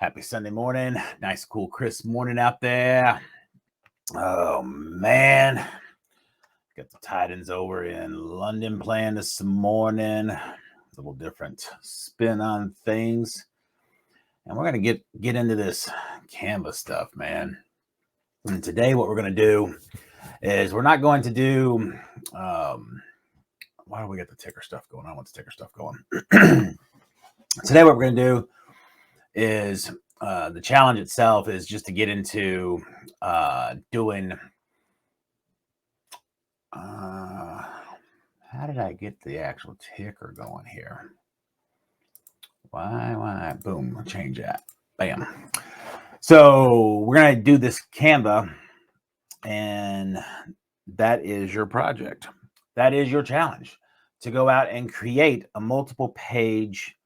Happy Sunday morning. Nice, cool, crisp morning out there. Oh, man. Got the Titans over in London playing this morning. A little different spin on things. And we're going to get into this Canva stuff, man. And today what we're going to do is we're not going to do... why do we get the ticker stuff going? I want the ticker stuff going. Today what we're going to do is... the challenge itself is just to get into doing. How did I get the actual ticker going here? Why? Boom, change that. Bam. So we're going to do this Canva, and that is your project. That is your challenge, to go out and create a multiple page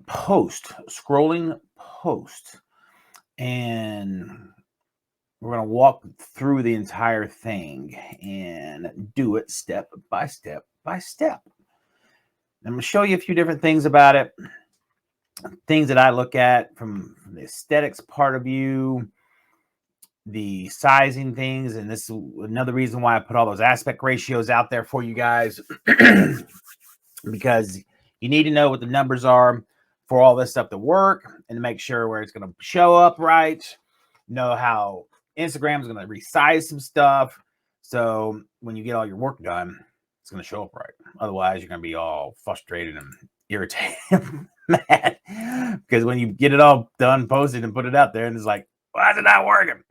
scrolling post, and we're going to walk through the entire thing and do it step by step by step. I'm going to show you a few different things about it, things that I look at from the aesthetics part of view, the sizing things, and this is another reason why I put all those aspect ratios out there for you guys, because you need to know what the numbers are for all this stuff to work and to make sure where it's going to show up right, know how Instagram is going to resize some stuff. So when you get all your work done, it's going to show up right. Otherwise, you're going to be all frustrated and irritated, mad. Because when you get it all done, posted, and put it out there, and it's like, why is it not working?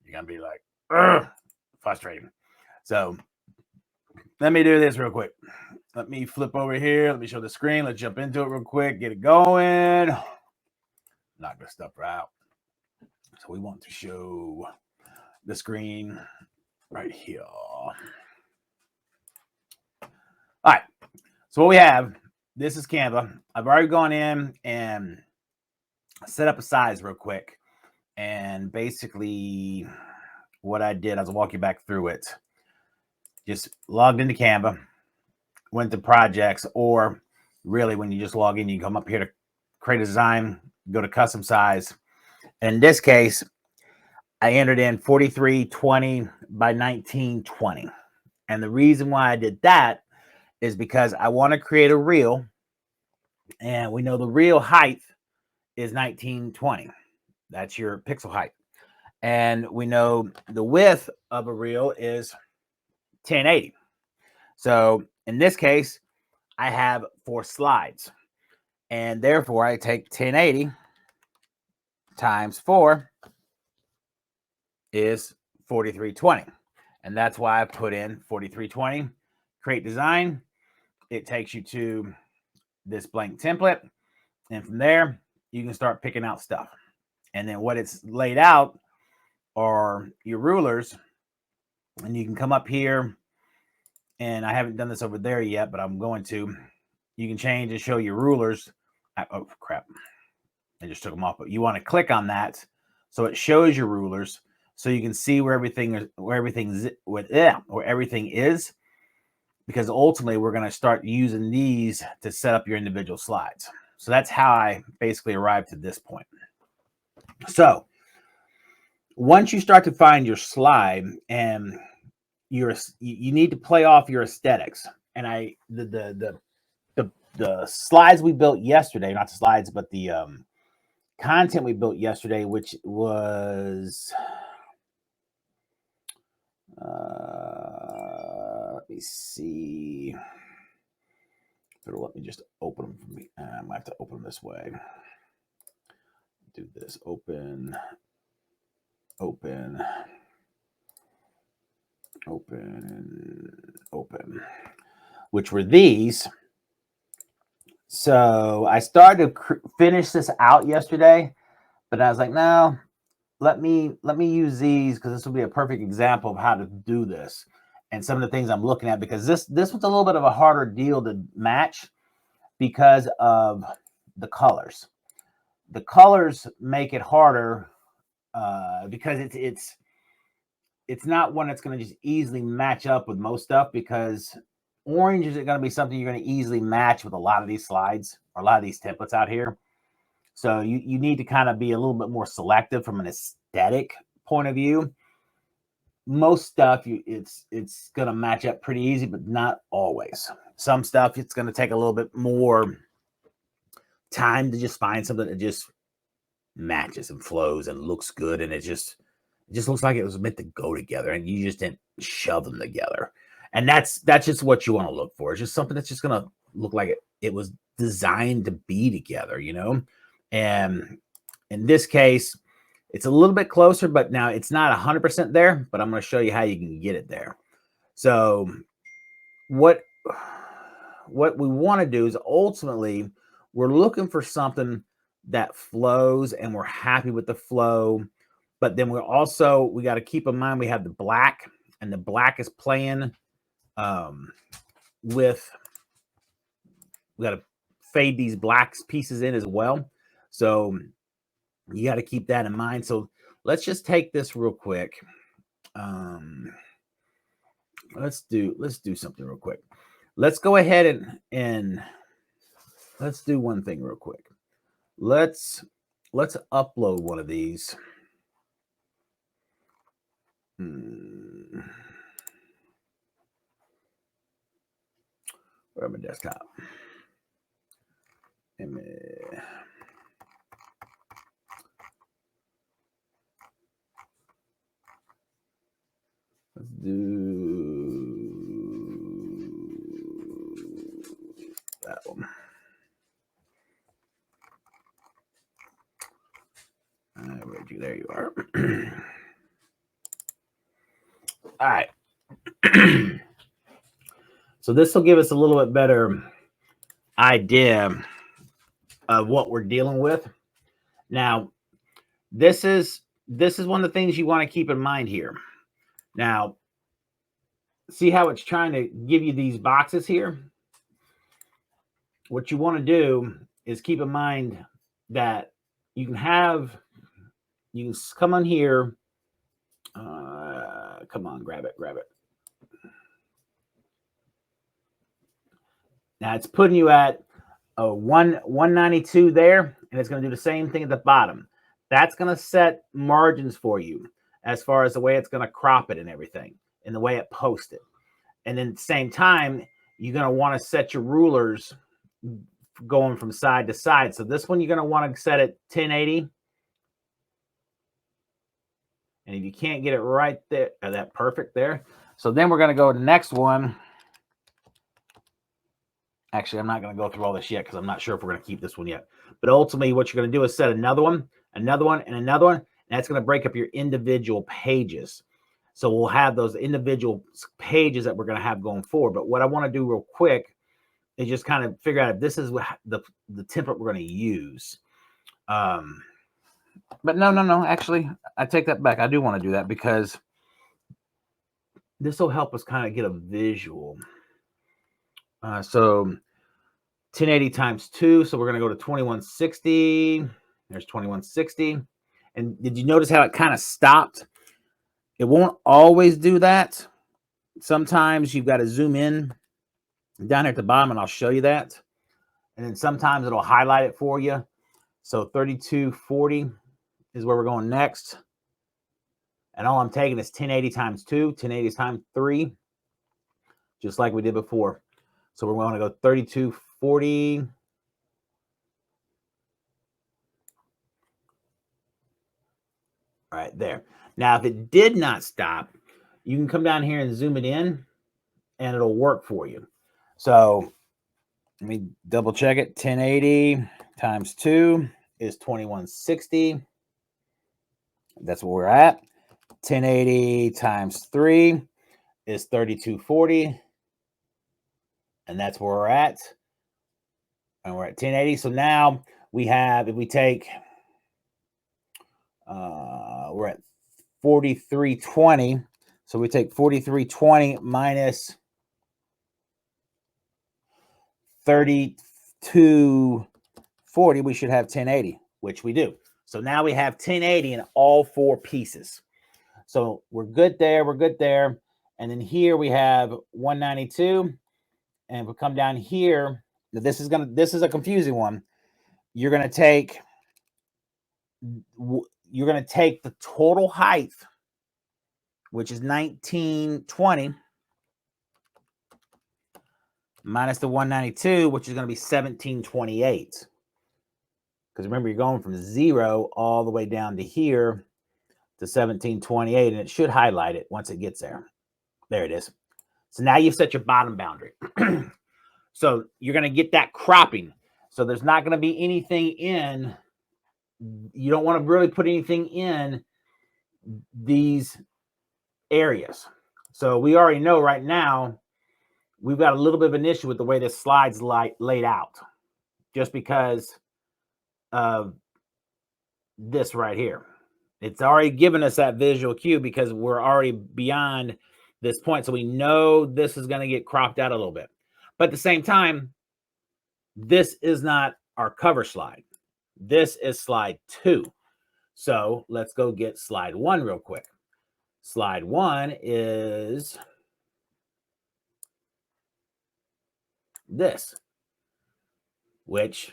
You're going to be like, ugh, frustrating. So let me do this real quick. Let me flip over here. Let me show the screen. Let's jump into it real quick. Get it going. Knock this stuff out. So we want to show the screen right here. All right. So what we have, this is Canva. I've already gone in and set up a size real quick. And basically what I did, I'll walk you back through it. Just logged into Canva, went to projects, or really when you just log in, you come up here to create a design, go to custom size. And in this case, I entered in 4320 by 1920. And the reason why I did that is because I want to create a reel, and we know the reel height is 1920. That's your pixel height. And we know the width of a reel is 1080. So in this case, I have 4 slides, and therefore I take 1080 times 4 is 4320. And that's why I put in 4320, create design. It takes you to this blank template. And from there, you can start picking out stuff. And then what it's laid out are your rulers. And you can come up here, and I haven't done this over there yet, but I'm going to. You can change and show your rulers. Oh, crap. I just took them off. But you want to click on that so it shows your rulers, so you can see where everything is, because ultimately we're going to start using these to set up your individual slides. So that's how I basically arrived to this point. So once you start to find your slide, and you need to play off your aesthetics. And the slides we built yesterday, not the slides, but the content we built yesterday, which was let me see. It'll let me just open them for me. I might have to open them this way. Do this. Open. Which were these. So I started to finish this out yesterday, but I was like, no, let me use these, because this will be a perfect example of how to do this and some of the things I'm looking at, because this was a little bit of a harder deal to match because of the colors. The colors make it harder because it's not one that's going to just easily match up with most stuff, because orange isn't going to be something you're going to easily match with a lot of these slides or a lot of these templates out here. So you need to kind of be a little bit more selective from an aesthetic point of view. Most stuff it's going to match up pretty easy, but not always. Some stuff it's going to take a little bit more time to just find something that just matches and flows and looks good, and it just looks like it was meant to go together, and you just didn't shove them together. And that's just what you want to look for. It's just something that's just going to look like it was designed to be together, you know. And in this case, it's a little bit closer, but now it's not 100% there, but I'm going to show you how you can get it there. So what we want to do is ultimately we're looking for something that flows and we're happy with the flow, but then we got to keep in mind we have the black, and the black is playing with, we got to fade these black pieces in as well. So you got to keep that in mind. So let's just take this real quick. Let's do something real quick. Let's go ahead and let's do one thing real quick. Let's upload one of these. Where my desktop? Let's do that one. Where'd you? There you are. All right. So this will give us a little bit better idea of what we're dealing with. Now, this is one of the things you want to keep in mind here. Now, see how it's trying to give you these boxes here? What you want to do is keep in mind that you can come on here. Come on, grab it. Now it's putting you at a 192 there, and it's going to do the same thing at the bottom. That's going to set margins for you as far as the way it's going to crop it and everything, and the way it posts it. And then at the same time, you're going to want to set your rulers going from side to side. So this one you're going to want to set at 1080. And if you can't get it right there, that perfect there. So then we're going to go to the next one. Actually, I'm not going to go through all this yet because I'm not sure if we're going to keep this one yet. But ultimately, what you're going to do is set another one, and another one. And that's going to break up your individual pages. So we'll have those individual pages that we're going to have going forward. But what I want to do real quick is just kind of figure out if this is the template we're going to use. But no. Actually, I take that back. I do want to do that because this will help us kind of get a visual. So 1080 times 2. So we're going to go to 2160. There's 2160. And did you notice how it kind of stopped? It won't always do that. Sometimes you've got to zoom in down here at the bottom, and I'll show you that. And then sometimes it'll highlight it for you. So 3240 is where we're going next. And all I'm taking is 1080 times 2, 1080 times 3, just like we did before. So we're going to go 3240. Right there. Now, if it did not stop, you can come down here and zoom it in, and it'll work for you. So let me double check it. 1080 times 2 is 2160. That's where we're at. 1080 times 3 is 3240. And that's where we're at. And we're at 1080. So now we have, if we take, we're at 4320. So we take 4320 minus 3240. We should have 1080, which we do. So now we have 1080 in all 4 pieces. So we're good there. We're good there. And then here we have 192. And if we come down here, this is a confusing one. You're going to take you're going to take the total height, which is 1920, minus the 192, which is going to be 1728. Because remember, you're going from 0 all the way down to here to 1728, and it should highlight it once it gets there. There it is. So now you've set your bottom boundary. So you're going to get that cropping. So there's not going to be anything in. You don't want to really put anything in these areas. So we already know right now we've got a little bit of an issue with the way this slide's laid out, just because of this right here. It's already given us that visual cue because we're already beyond this point. So we know this is going to get cropped out a little bit. But at the same time, this is not our cover slide. This is slide 2. So let's go get slide 1 real quick. Slide 1 is this, which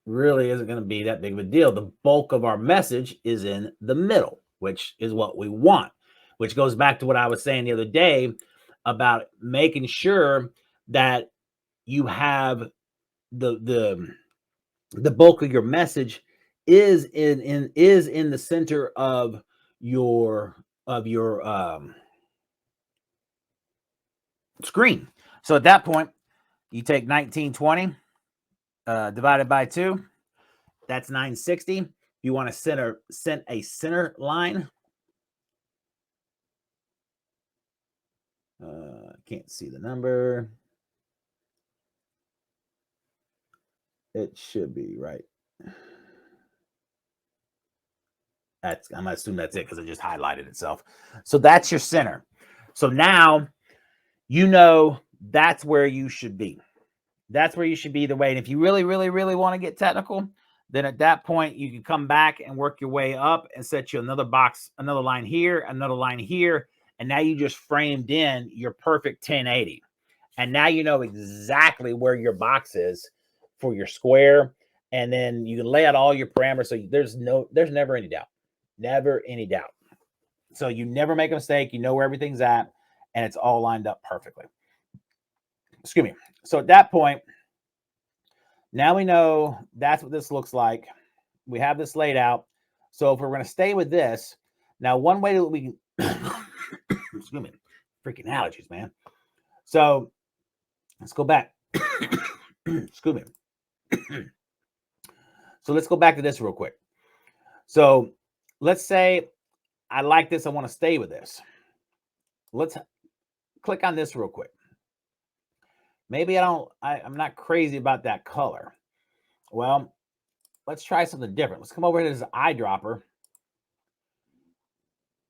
really isn't going to be that big of a deal. The bulk of our message is in the middle, which is what we want, which goes back to what I was saying the other day about making sure that you have the bulk of your message is in the center of your screen. So at that point, you take 1920 divided by 2. That's 960. You want to send a center line. Can't see the number. It should be right. I'm going to assume that's it because it just highlighted itself. So that's your center. So now you know that's where you should be. That's where you should be the way. And if you really, really, really want to get technical, then at that point, you can come back and work your way up and set you another box, another line here, another line here. And now you just framed in your perfect 1080. And now you know exactly where your box is for your square. And then you can lay out all your parameters. So there's never any doubt. Never any doubt. So you never make a mistake. You know where everything's at. And it's all lined up perfectly. Excuse me. So at that point, now we know that's what this looks like. We have this laid out. So if we're going to stay with this, now one way that we can, excuse me, freaking allergies, man. So let's go back. Excuse me. So let's go back to this real quick. So let's say I like this. I want to stay with this. Let's click on this real quick. Maybe I'm not crazy about that color. Well, let's try something different. Let's come over here to this eyedropper.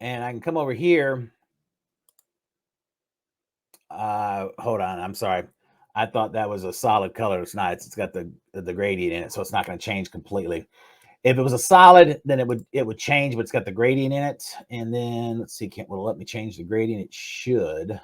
And I can come over here. Hold on. I'm sorry. I thought that was a solid color. It's not. It's got the gradient in it, so it's not going to change completely. If it was a solid, then it would change, but it's got the gradient in it. And then let's see, will it let me change the gradient? It should.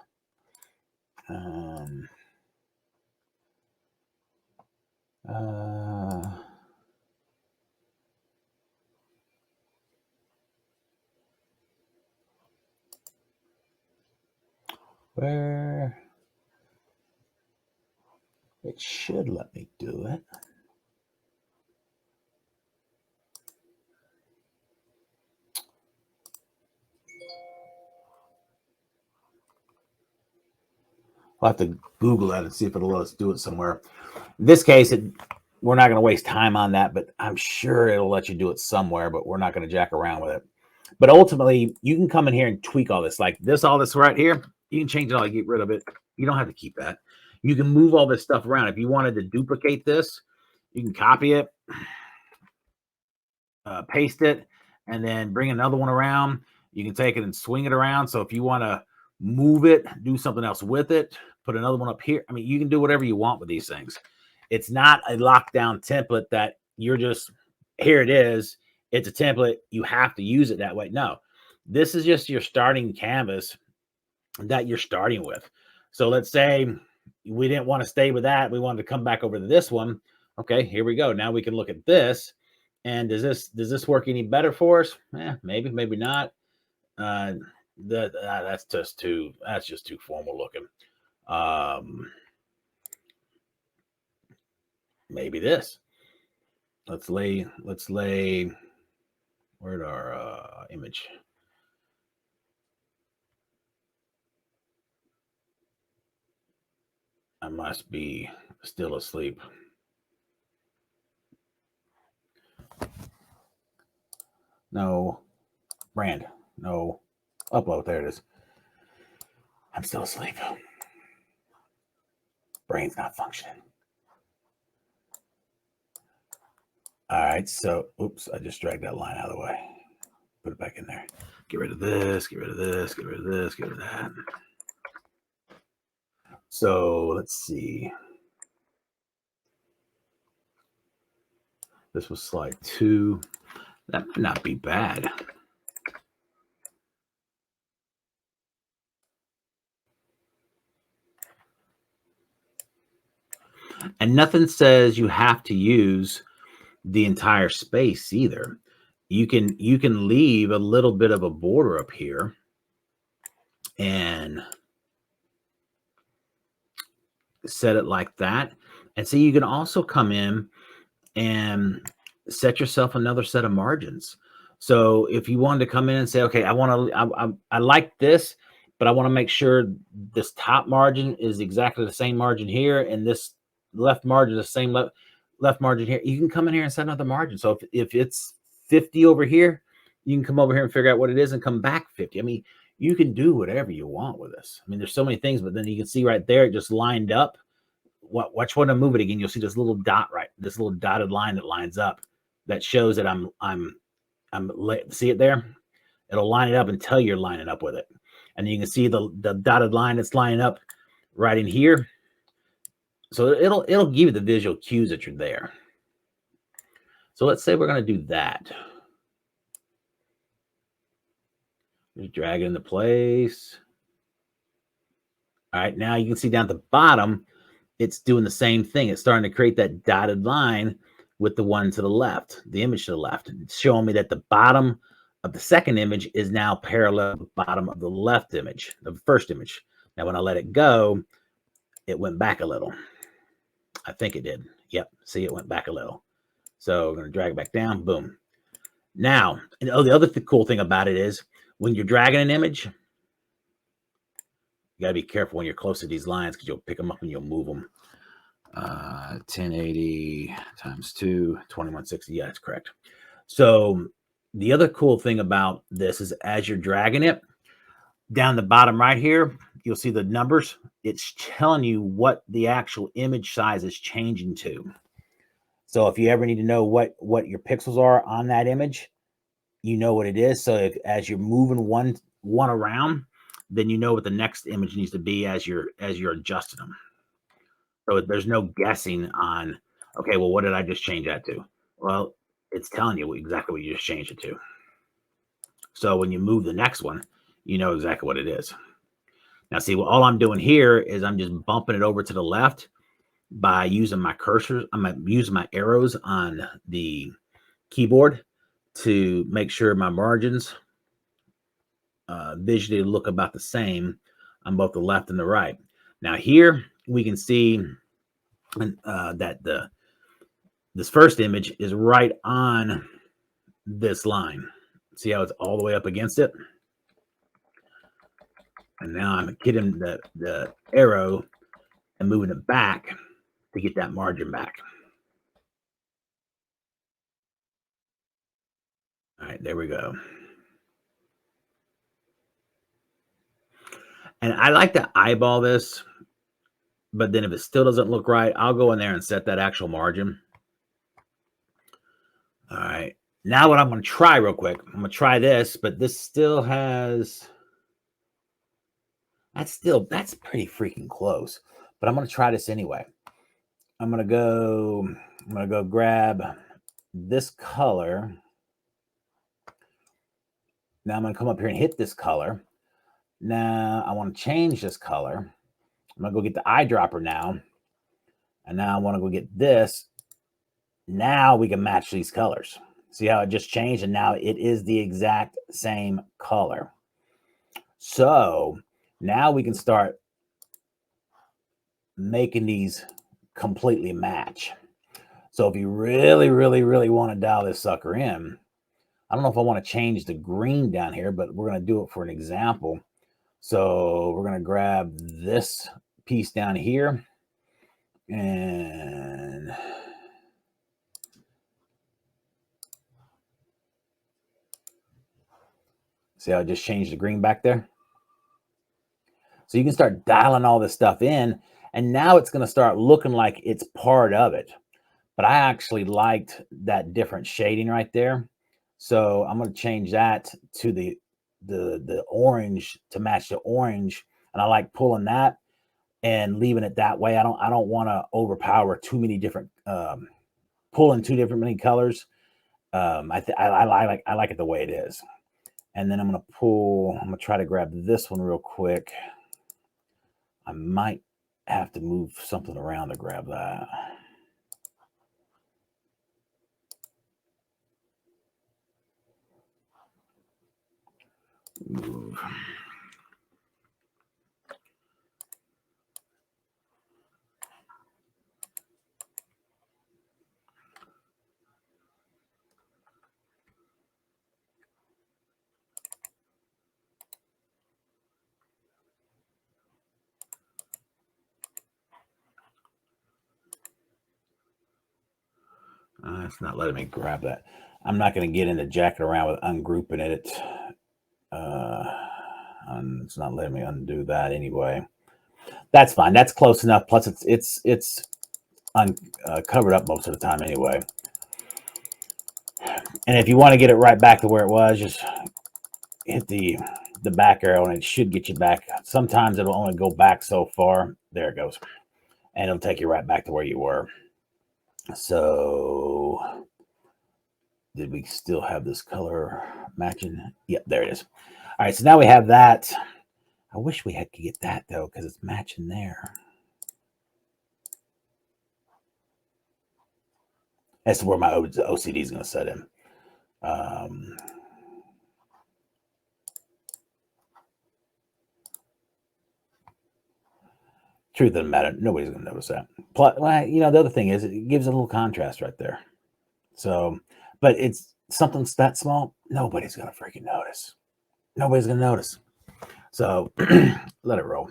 Where it should let me do it. I'll have to Google that and see if it'll let us do it somewhere. In this case, we're not going to waste time on that, but I'm sure it'll let you do it somewhere, but we're not going to jack around with it. But ultimately, you can come in here and tweak all this. Like all this right here, you can change it all, get rid of it. You don't have to keep that. You can move all this stuff around. If you wanted to duplicate this, you can copy it, paste it, and then bring another one around. You can take it and swing it around. So if you want to move it, do something else with it, put another one up here. I mean, you can do whatever you want with these things. It's not a lockdown template that you're just, here it is. It's a template. You have to use it that way. No, this is just your starting canvas that you're starting with. So let's say we didn't want to stay with that. We wanted to come back over to this one. Okay, here we go. Now we can look at this. And does this work any better for us? Maybe, maybe not. That's just too formal looking. Maybe this. Let's lay. Where'd our image? I must be still asleep. No, brand. No, upload. There it is. I'm still asleep. Brain's not functioning. All right, so oops, I just dragged that line out of the way. Put it back in there. Get rid of this, get rid of this, get rid of this, get rid of that. So let's see. This was slide 2. That might not be bad. And nothing says you have to use the entire space either. You can leave a little bit of a border up here and set it like that. And so you can also come in and set yourself another set of margins. So if you wanted to come in and say, okay, I like this, but I want to make sure this top margin is exactly the same margin here, and this left margin is the same left margin here. You can come in here and set another margin. So if it's 50 over here, you can come over here and figure out what it is and come back 50. I mean, you can do whatever you want with this. I mean, there's so many things, but then you can see right there, it just lined up. Watch when I move it again, you'll see this little dot, right? This little dotted line that lines up that shows that I'm see it there? It'll line it up and tell you're lining up with it. And you can see the dotted line that's lining up right in here. So it'll give you the visual cues that you're there. So let's say we're going to do that. Just drag it into place. All right, now you can see down at the bottom, it's doing the same thing. It's starting to create that dotted line with the one to the left, the image to the left. It's showing me that the bottom of the second image is now parallel to the bottom of the left image, the first image. Now, when I let it go, it went back a little. I think it did. Yep, see, it went back a little. So we're going to drag it back down. Boom. Now, the other cool thing about it is when you're dragging an image, you got to be careful when you're close to these lines because you'll pick them up and you'll move them. 1080 times 2, 2160. Yeah, that's correct. So the other cool thing about this is as you're dragging it down the bottom right here, you'll see the numbers. It's telling you what the actual image size is changing to. So if you ever need to know what your pixels are on that image, you know what it is. So as you're moving one around, then you know what the next image needs to be as you're adjusting them. So there's no guessing on, okay, well, what did I just change that to? Well, it's telling you exactly what you just changed it to. So when you move the next one, you know exactly what it is. Now, see, well, all I'm doing here is I'm just bumping it over to the left by using my cursor. I'm using my arrows on the keyboard to make sure my margins visually look about the same on both the left and the right. Now here we can see that this first image is right on this line. See how it's all the way up against it? And now I'm hitting the arrow and moving it back to get that margin back. All right, there we go. And I like to eyeball this, but then if it still doesn't look right, I'll go in there and set that actual margin. All right. Now what I'm going to try real quick, I'm going to try this, but this still has, that's pretty freaking close, but I'm going to try this anyway. I'm going to go grab this color. Now I'm going to come up here and hit this color. Now I want to change this color. I'm going to go get the eyedropper now. And now I want to go get this Now we can match these colors. See how it just changed? And now it is the exact same color. So now we can start making these completely match. So if you really, really, really want to dial this sucker in, I don't know if I want to change the green down here, but we're going to do it for an example. So we're going to grab this piece down here and see how I just changed the green back there? So you can start dialing all this stuff in, and now it's going to start looking like it's part of it. But I actually liked that different shading right there. So I'm going to change that to the orange to match the orange. And I like pulling that and leaving it that way. I don't want to overpower too many different pulling two different many colors. I like it the way it is. And then I'm gonna try to grab this one real quick. I might have to move something around to grab that. Move. It's not letting me grab that. I'm not going to get into jacking around with ungrouping it. It's not letting me undo that anyway. That's fine. That's close enough. Plus, it's covered up most of the time anyway. And if you want to get it right back to where it was, just hit the back arrow, and it should get you back. Sometimes it'll only go back so far. There it goes, and it'll take you right back to where you were. So did we still have this color matching? Yep, there it is. All right, so now we have that. I wish we had to get that though, because it's matching there. That's where my OCD is going to set in. Truth doesn't matter. Nobody's going to notice that. Plus, well, you know, the other thing is it gives a little contrast right there. So, but it's something that small. Nobody's going to freaking notice. Nobody's going to notice. So let it roll.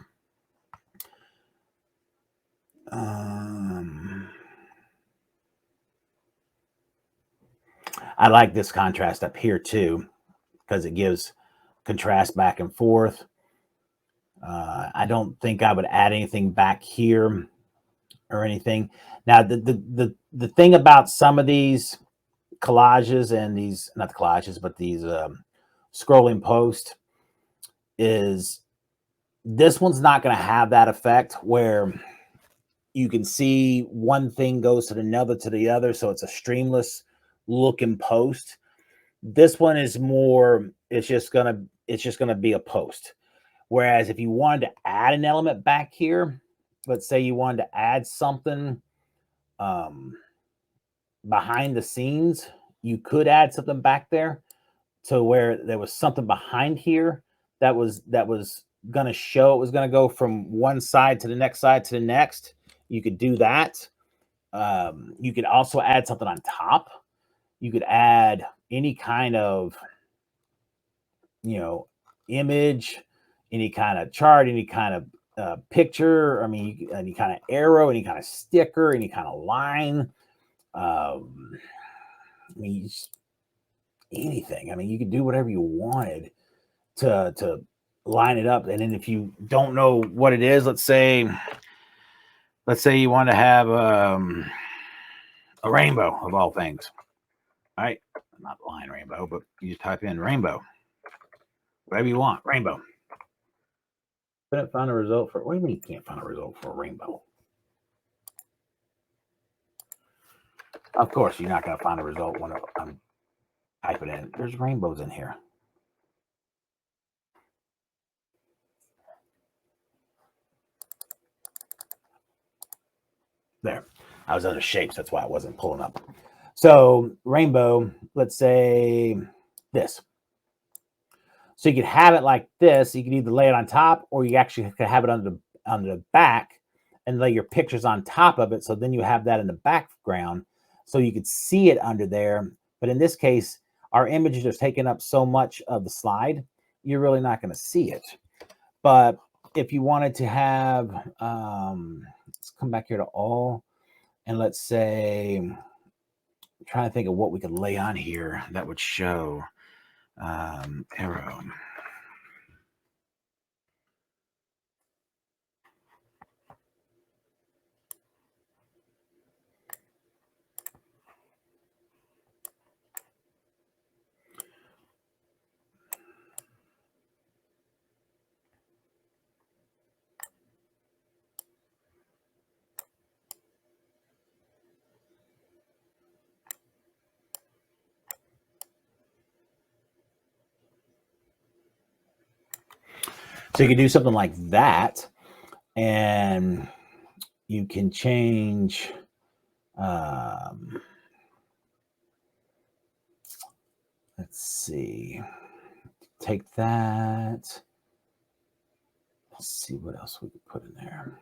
I like this contrast up here too, because it gives contrast back and forth. I don't think I would add anything back here or anything. Now, the thing about some of these collages and these, not the collages, but these scrolling posts is this one's not going to have that effect where you can see one thing goes to the other. So it's a streamless looking post. This one is more, it's just going to be a post. Whereas if you wanted to add an element back here, let's say you wanted to add something behind the scenes, you could add something back there to where there was something behind here that was going to show it was going to go from one side to the next side to the next. You could do that. You could also add something on top. You could add any kind of, you know, image, any kind of chart, any kind of picture. I mean, any kind of arrow, any kind of sticker, any kind of line. I mean, anything. I mean, you could do whatever you wanted to line it up. And then if you don't know what it is, let's say you want to have a rainbow of all things, right? Not line rainbow, but you just type in rainbow, whatever you want, rainbow. Couldn't find a result for. What do you mean you can't find a result for a rainbow? Of course, you're not going to find a result when I'm typing in. There's rainbows in here. There. I was under shapes. That's why I wasn't pulling up. So rainbow, let's say this. So you could have it like this. You can either lay it on top, or you actually could have it under the back and lay your pictures on top of it. So then you have that in the background, so you could see it under there. But in this case, our images are taking up so much of the slide, you're really not going to see it. But if you wanted to have, let's come back here to all, and let's say, I'm trying to think of what we could lay on here that would show arrow. So you can do something like that, and you can change. Let's see. Take that. Let's see what else we could put in there.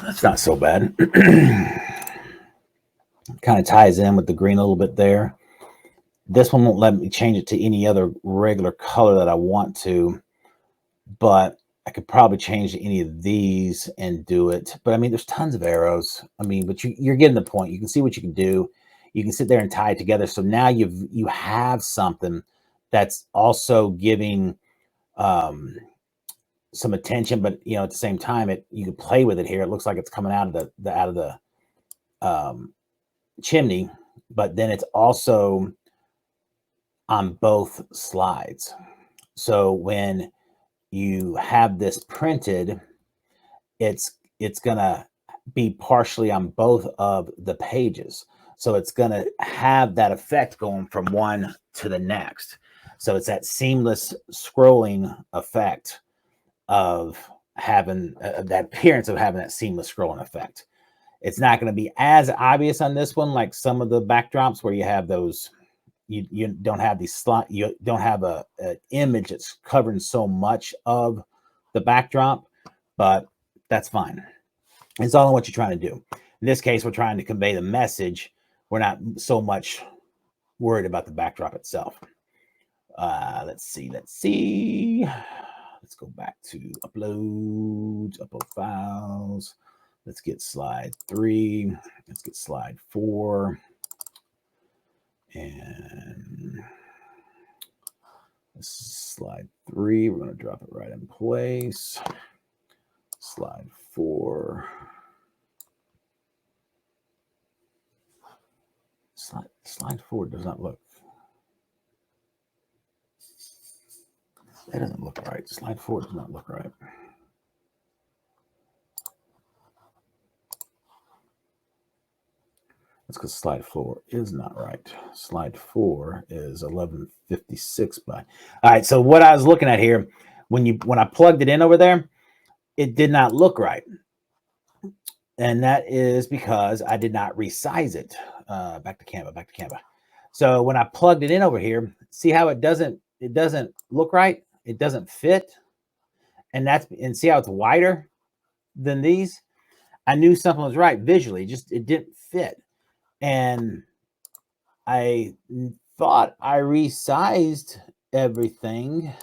That's not so bad. Kind of ties in with the green a little bit there. This one won't let me change it to any other regular color that I want to, but I could probably change any of these and do it. But I mean, there's tons of arrows. I mean, but you're getting the point. You can see what you can do. You can sit there and tie it together. So now you have something that's also giving some attention, but you know, at the same time, you can play with it here. It looks like it's coming out of the chimney, but then it's also on both slides. So when you have this printed, it's gonna be partially on both of the pages. So it's gonna have that effect going from one to the next. So it's that seamless scrolling effect of having that appearance of having that seamless scrolling effect. It's not going to be as obvious on this one, like some of the backdrops where you have those, you don't have these slot, you don't have an image that's covering so much of the backdrop, but that's fine. It's all in what you're trying to do. In this case, we're trying to convey the message. We're not so much worried about the backdrop itself. Let's see. Let's go back to upload files. Let's get slide 3. Let's get slide 4. And slide 3, we're going to drop it right in place. Slide 4. Slide 4 does not look. That doesn't look right. Slide 4 does not look right. That's because slide 4 is not right. Slide 4 is 1156 by. All right. So what I was looking at here, when I plugged it in over there, it did not look right. And that is because I did not resize it. Back to Canva. So when I plugged it in over here, see how it doesn't it doesn't look right. It doesn't fit. And see how it's wider than these? I knew something was right visually, just it didn't fit. And I thought I resized everything.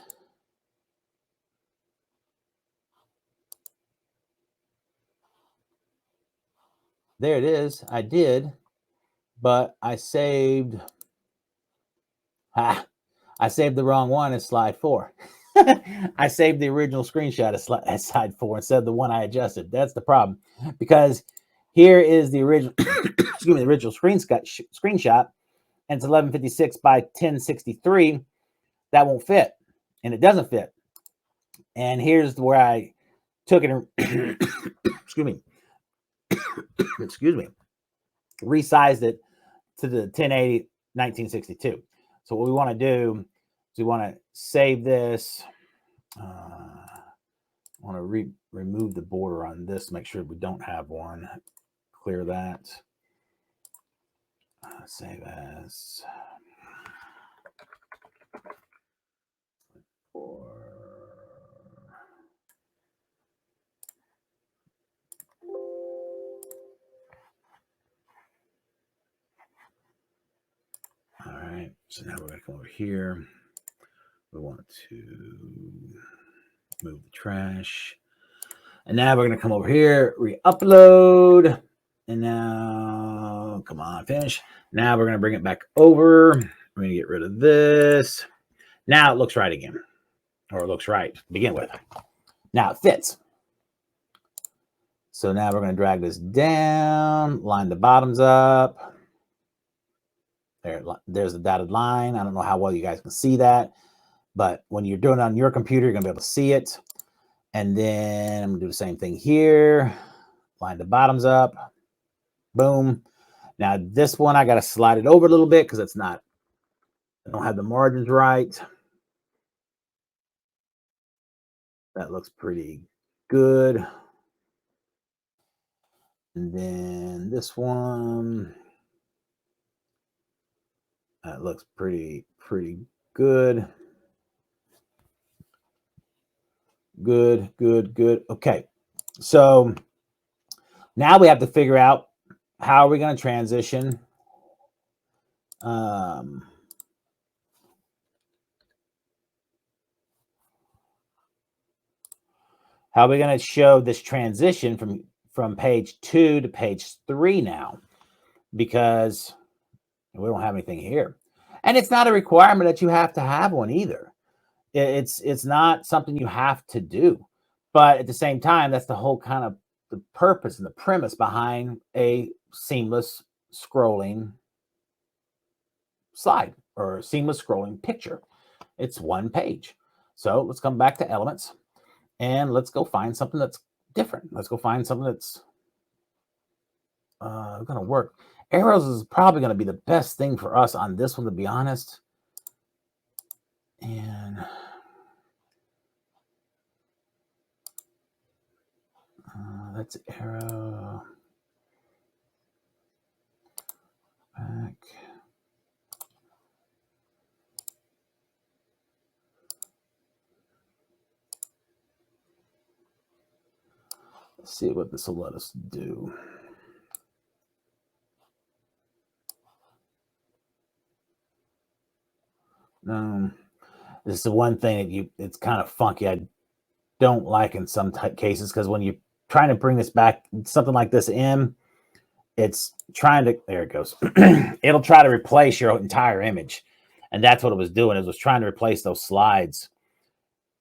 There it is. I did, but I saved. I saved the wrong one as slide 4. I saved the original screenshot as slide 4 instead of the one I adjusted. That's the problem, because here is the original, excuse me, the original screenshot, and it's 1156 by 1063. That won't fit, and it doesn't fit. And here's where I took it and excuse me, excuse me, resized it to the 1080 1962. So what we want to do is we want to save this. I want to remove the border on this, make sure we don't have one. Clear that. Save as. All right, so now we're going to come over here. We want to move the trash. And now we're going to come over here, re-upload. And now, come on, finish. Now we're going to bring it back over. We're going to get rid of this. Now it looks right again. Or it looks right to begin with. Now it fits. So now we're going to drag this down, line the bottoms up. There's the dotted line. I don't know how well you guys can see that, but when you're doing it on your computer, you're going to be able to see it. And then I'm going to do the same thing here. Line the bottoms up. Boom. Now this one, I got to slide it over a little bit because it's not, I don't have the margins right. That looks pretty good. And then this one, that looks pretty good. Good. Okay. So now we have to figure out how are we going to transition. How are we going to show this transition from page 2 to page 3 now? Because we don't have anything here. And it's not a requirement that you have to have one either. It's not something you have to do. But at the same time, that's the whole kind of the purpose and the premise behind a seamless scrolling slide or seamless scrolling picture. It's one page. So let's come back to elements and let's go find something that's different. Let's go find something that's going to work. Arrows is probably going to be the best thing for us on this one, to be honest. And that's arrow back. Let's see what this will let us do. This is the one thing that it's kind of funky. I don't like in some cases, because when you're trying to bring this back, something like this in, it's trying to, there it goes. It'll try to replace your entire image. And that's what it was doing. It was trying to replace those slides.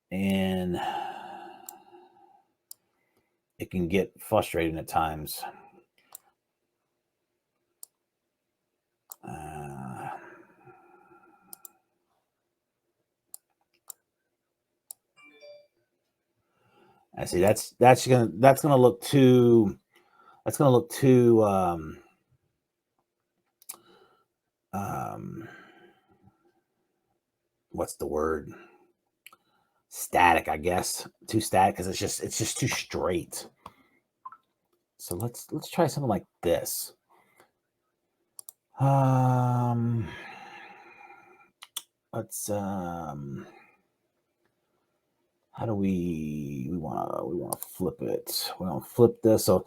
And it can get frustrating at times. I see that's gonna look too what's the word? Static, I guess. Too static, because it's just too straight. So let's try something like this. let's how do we want to flip it. We want to flip this. So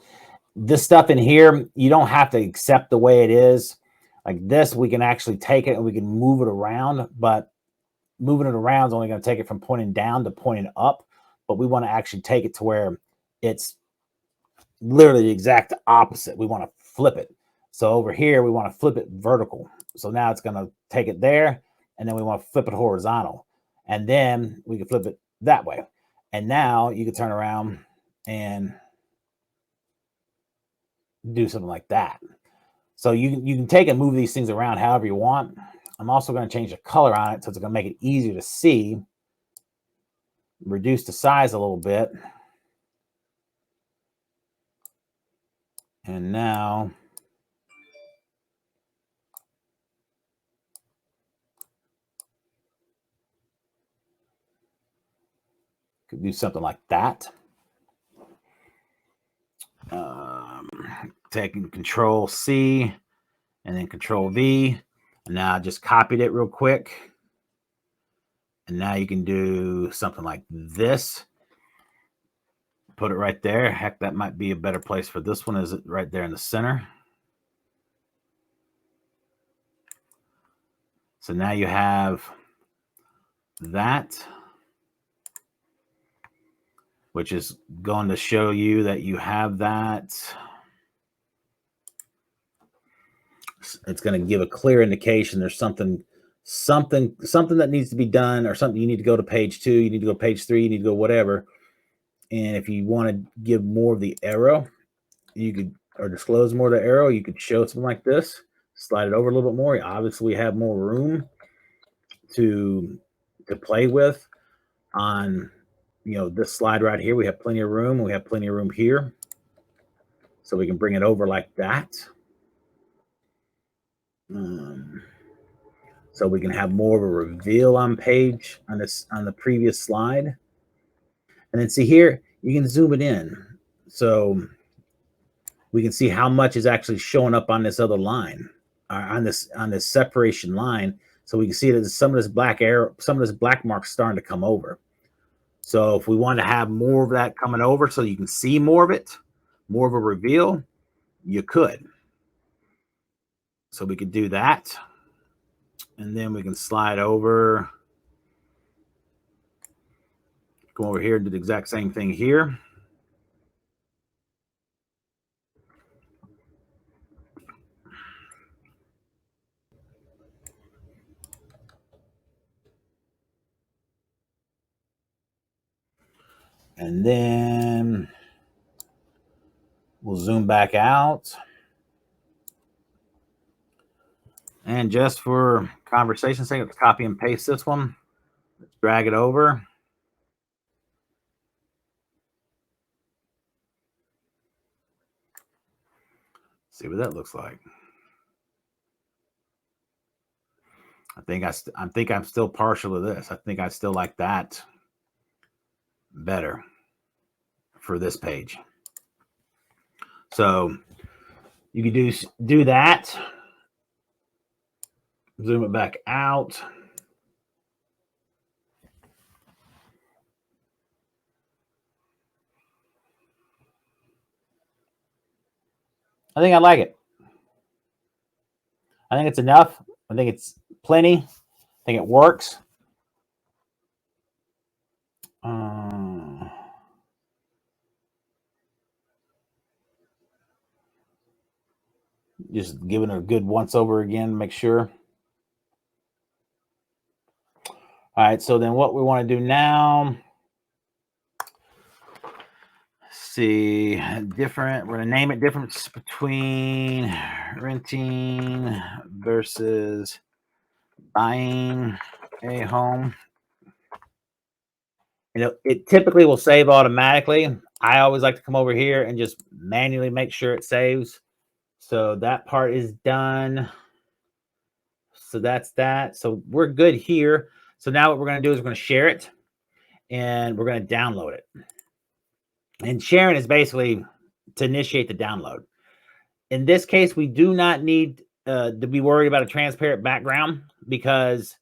this stuff in here, you don't have to accept the way it is. Like this, we can actually take it and we can move it around, but moving it around is only going to take it from pointing down to pointing up. But we want to actually take it to where it's literally the exact opposite. We want to flip it. So over here, we want to flip it vertical. So now it's going to take it there, and then we want to flip it horizontal. And then we can flip it that way. And now you can turn around and do something like that. So you can take and move these things around however you want. I'm also going to change the color on it, so it's going to make it easier to see. Reduce the size a little bit. And now could do something like that. Taking Control C and then Control V. And now I just copied it real quick. And now you can do something like this. Put it right there. Heck, that might be a better place for this one. Is it right there in the center? So now you have that, which is going to show you that you have that. It's going to give a clear indication there's something that needs to be done, or something you need to go to page 2, you need to go page 3, you need to go whatever. And if you want to give more of the arrow, you could, or disclose more of the arrow, you could show something like this, slide it over a little bit more. Obviously, we have more room to play with on, this slide right here. We have plenty of room. We have plenty of room here, so we can bring it over like that. So we can have more of a reveal on page on the previous slide. And then see here, you can zoom it in. So we can see how much is actually showing up on this other line, on this separation line. So we can see that some of this black arrow, some of this black mark starting to come over. So if we want to have more of that coming over so you can see more of it, more of a reveal, you could. So we could do that. And then we can slide over, go over here and do the exact same thing here. And then we'll zoom back out. And just for conversation's sake, let's copy and paste this one. Let's drag it over. See what that looks like. I think I'm still partial to this. I think I still like that better for this page. So you can do that. Zoom it back out. I think I like it. I think it's enough. I think it's plenty. I think it works. Just giving it a good once over again, make sure. All right, so then what we want to do now, see, different, we're going to name it difference between renting versus buying a home. It typically will save automatically. I always like to come over here and just manually make sure it saves. So that part is done. So that's that. So we're good here. So now what we're going to do is we're going to share it and we're going to download it. And sharing is basically to initiate the download. In this case, we do not need to be worried about a transparent background, because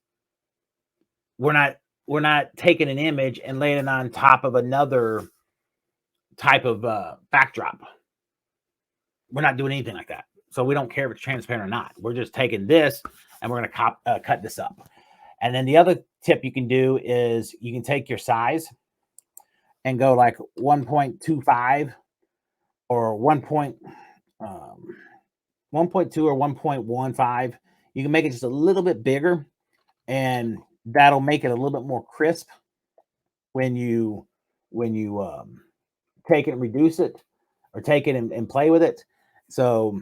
we're not taking an image and laying it on top of another type of backdrop. We're not doing anything like that. So we don't care if it's transparent or not. We're just taking this and we're going to cut this up. And then the other tip you can do is you can take your size and go like 1.25 or 1.2 or 1.15. You can make it just a little bit bigger, and that'll make it a little bit more crisp when you take it and reduce it, or take it and play with it. So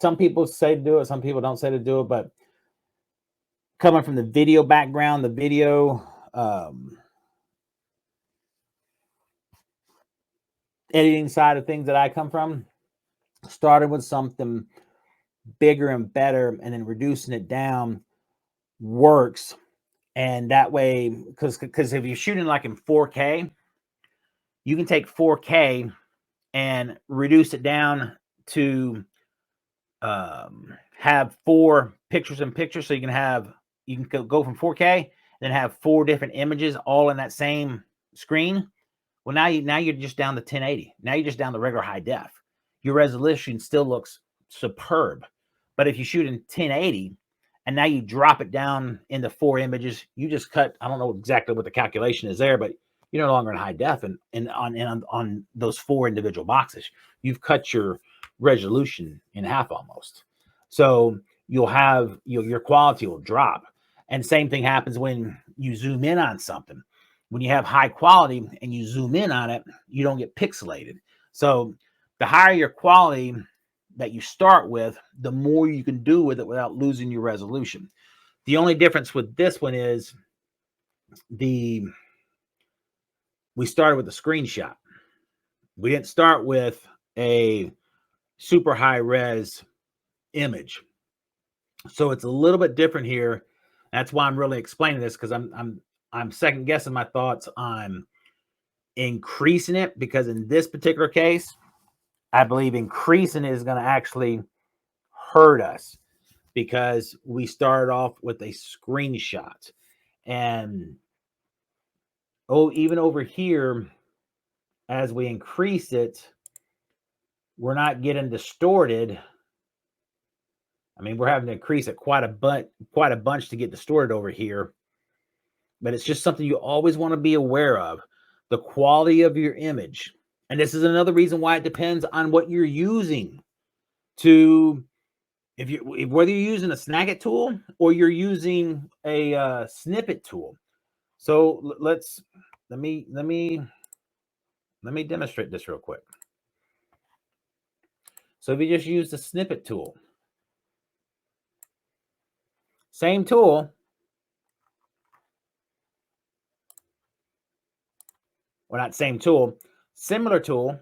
some people say to do it, some people don't say to do it, but coming from the video background, the video editing side of things that I come from, started with something bigger and better and then reducing it down works. And that way, because if you're shooting like in 4K, you can take 4K and reduce it down to have 4 pictures in pictures. So you can go from 4K and then have 4 different images all in that same screen. Well, now you're just down to 1080. Now you're just down to regular high def. Your resolution still looks superb. But if you shoot in 1080 and now you drop it down into 4 images, you just cut, I don't know exactly what the calculation is there, but you're no longer in high def and on those 4 individual boxes. You've cut your resolution in half almost. So you'll have your quality will drop. And same thing happens when you zoom in on something. When you have high quality and you zoom in on it, you don't get pixelated. So the higher your quality that you start with, the more you can do with it without losing your resolution. The only difference with this one is we started with a screenshot. We didn't start with a super high res image. So it's a little bit different here. That's why I'm really explaining this, because I'm second guessing my thoughts on increasing it, because in this particular case, I believe increasing it is going to actually hurt us, because we started off with a screenshot. And even over here, as we increase it, we're not getting distorted. I mean, we're having to increase it quite a bunch to get distorted over here. But it's just something you always want to be aware of, the quality of your image. And this is another reason why it depends on what you're using to, whether you're using a Snagit tool or you're using a snippet tool. So let me demonstrate this real quick. So if you just use the snippet tool, same tool, or not same tool, similar tool.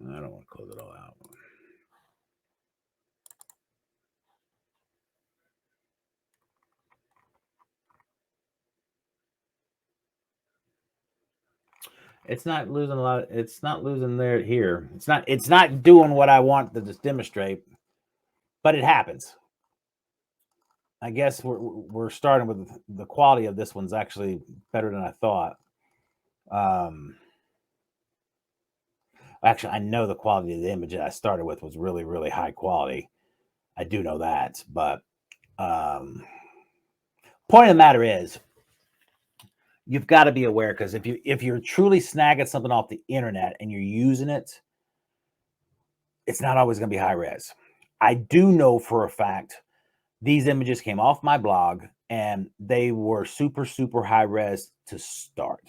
I don't want to close it all out. It's not losing a lot. It's not losing there here. It's not doing what I want to just demonstrate, but it happens. I guess we're starting with the quality of this one's actually better than I thought. Actually, I know the quality of the image that I started with was really, really high quality. I do know that, but point of the matter is, you've got to be aware, because if you're truly snagging something off the internet and you're using it, it's not always going to be high res. I do know for a fact these images came off my blog and they were super, super high res to start.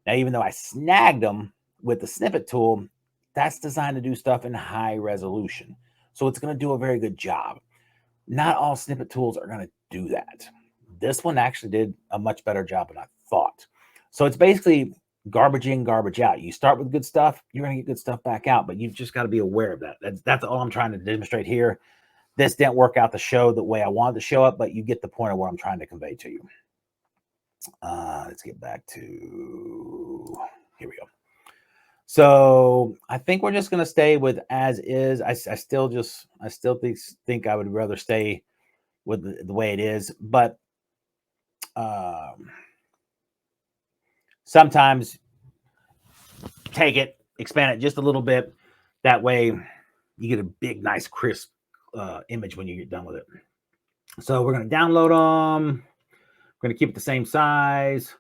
Now, even though I snagged them with the snippet tool, that's designed to do stuff in high resolution. So it's going to do a very good job. Not all snippet tools are going to do that. This one actually did a much better job than I thought. So it's basically garbage in, garbage out. You start with good stuff, you're going to get good stuff back out, but you've just got to be aware of that. That's all I'm trying to demonstrate here. This didn't work out the show the way I wanted to show up, but you get the point of what I'm trying to convey to you. Let's get back to, here we go. So I think we're just going to stay with as is. I still think I would rather stay with the way it is, but sometimes take it, expand it just a little bit. That way you get a big, nice, crisp image when you get done with it. So we're going to download them. We're going to keep it the same size.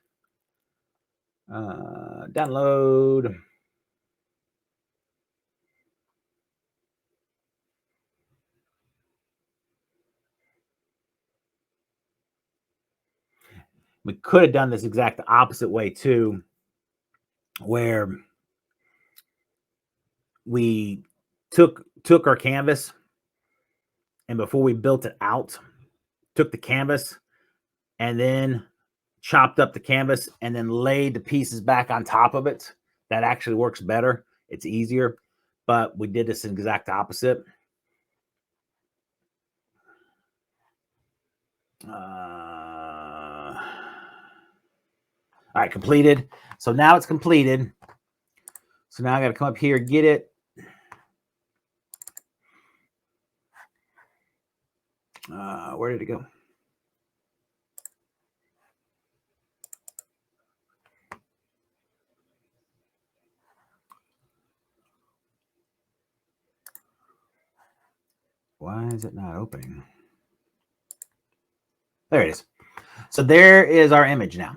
Download. We could have done this exact opposite way too, where we took our canvas, and before we built it out, took the canvas and then chopped up the canvas and then laid the pieces back on top of it. That actually works better. It's easier, but we did this exact opposite. All right, completed. So now it's completed. So now I got to come up here, get it. Where did it go? Why is it not opening? There it is. So there is our image now.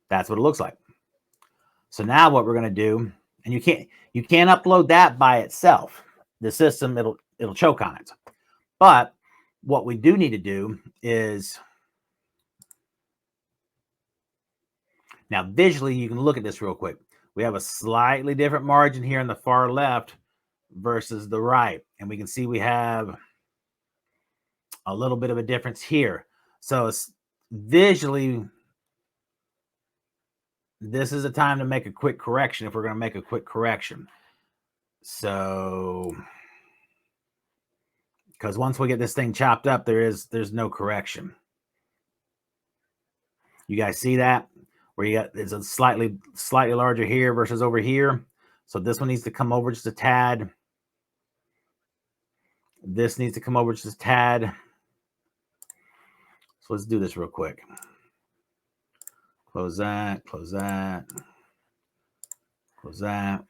That's what it looks like. So now what we're going to do, and you can't upload that by itself. The system, it'll choke on it. But what we do need to do is, now visually you can look at this real quick. We have a slightly different margin here in the far left versus the right, and we can see we have a little bit of a difference here. So it's visually, this is a time to make a quick correction if we're going to make a quick correction. So, because once we get this thing chopped up, there's no correction. You guys see that? Where you got, it's a slightly larger here versus over here. So this one needs to come over just a tad. This needs to come over just a tad. So let's do this real quick. Close that, close that, close that.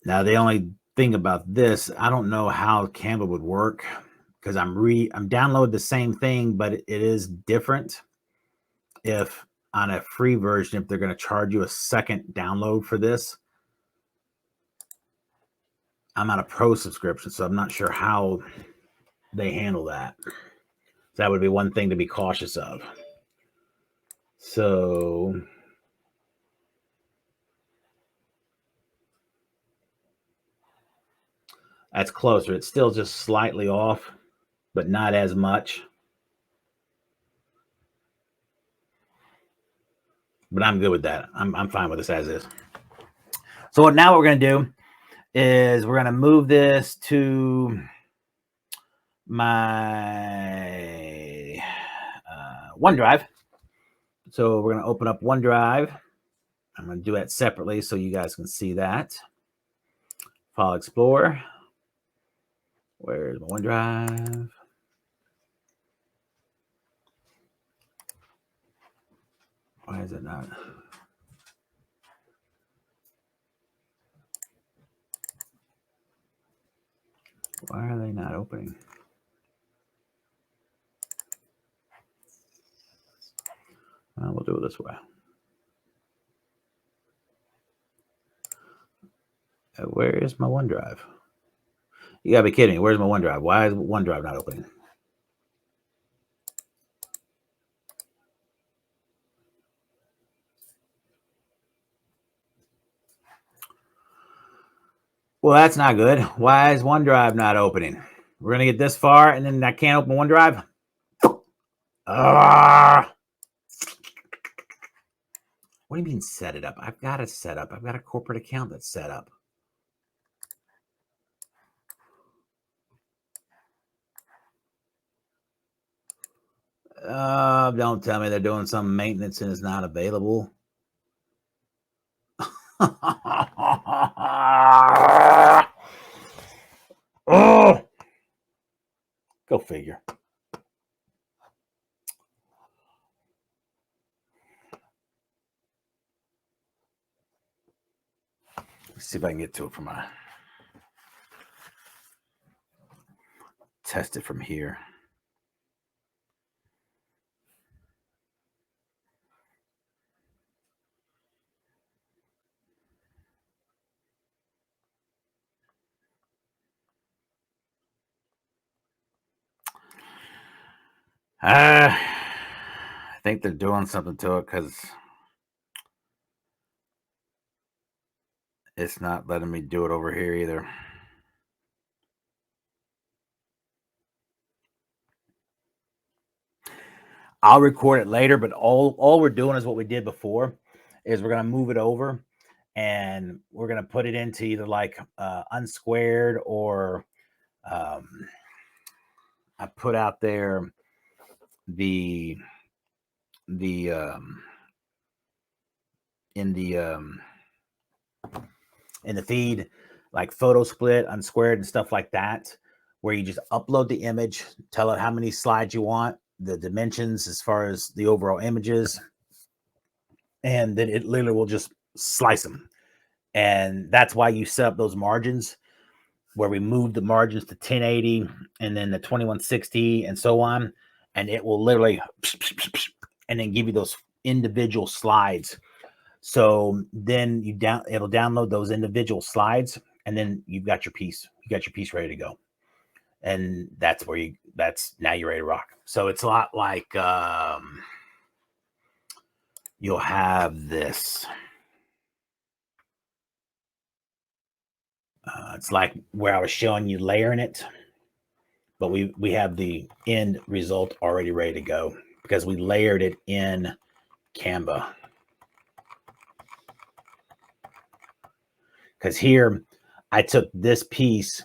Now, the only thing about this, I don't know how Canva would work, because I'm downloading the same thing, but it is different. If on a free version, if they're going to charge you a second download for this. I'm on a pro subscription, so I'm not sure how they handle that. That would be one thing to be cautious of. So that's closer. It's still just slightly off, but not as much. But I'm good with that. I'm fine with this as is. So now what we're going to do is we're going to move this to my OneDrive. So we're going to open up OneDrive. I'm going to do that separately so you guys can see that. File Explorer. Where's my OneDrive? Why is it not? Why are they not opening? We'll do it this way. Where is my OneDrive? You gotta be kidding me. Where's my OneDrive? Why is OneDrive not opening? Well, that's not good. Why is OneDrive not opening? We're going to get this far and then I can't open OneDrive. Ah. What do you mean set it up? I've got it set up. I've got a corporate account that's set up. Don't tell me they're doing some maintenance and it's not available. Oh, go figure. Let's see if I can get to it from my test it from here. I think they're doing something to it because it's not letting me do it over here either. I'll record it later, but all we're doing is what we did before is we're gonna move it over and we're gonna put it into either like unsquared or I put out there the in the feed like photo split, unsquared, and stuff like that, where you just upload the image, tell it how many slides you want, the dimensions as far as the overall images, and then it literally will just slice them. And that's why you set up those margins where we move the margins to 1080 and then the 2160 and so on. And it will literally and then give you those individual slides. So then it'll download those individual slides and then you've got your piece. You got your piece ready to go. And that's now you're ready to rock. So it's a lot like you'll have this. It's like where I was showing you layering it, but we have the end result already ready to go because we layered it in Canva. Because here I took this piece.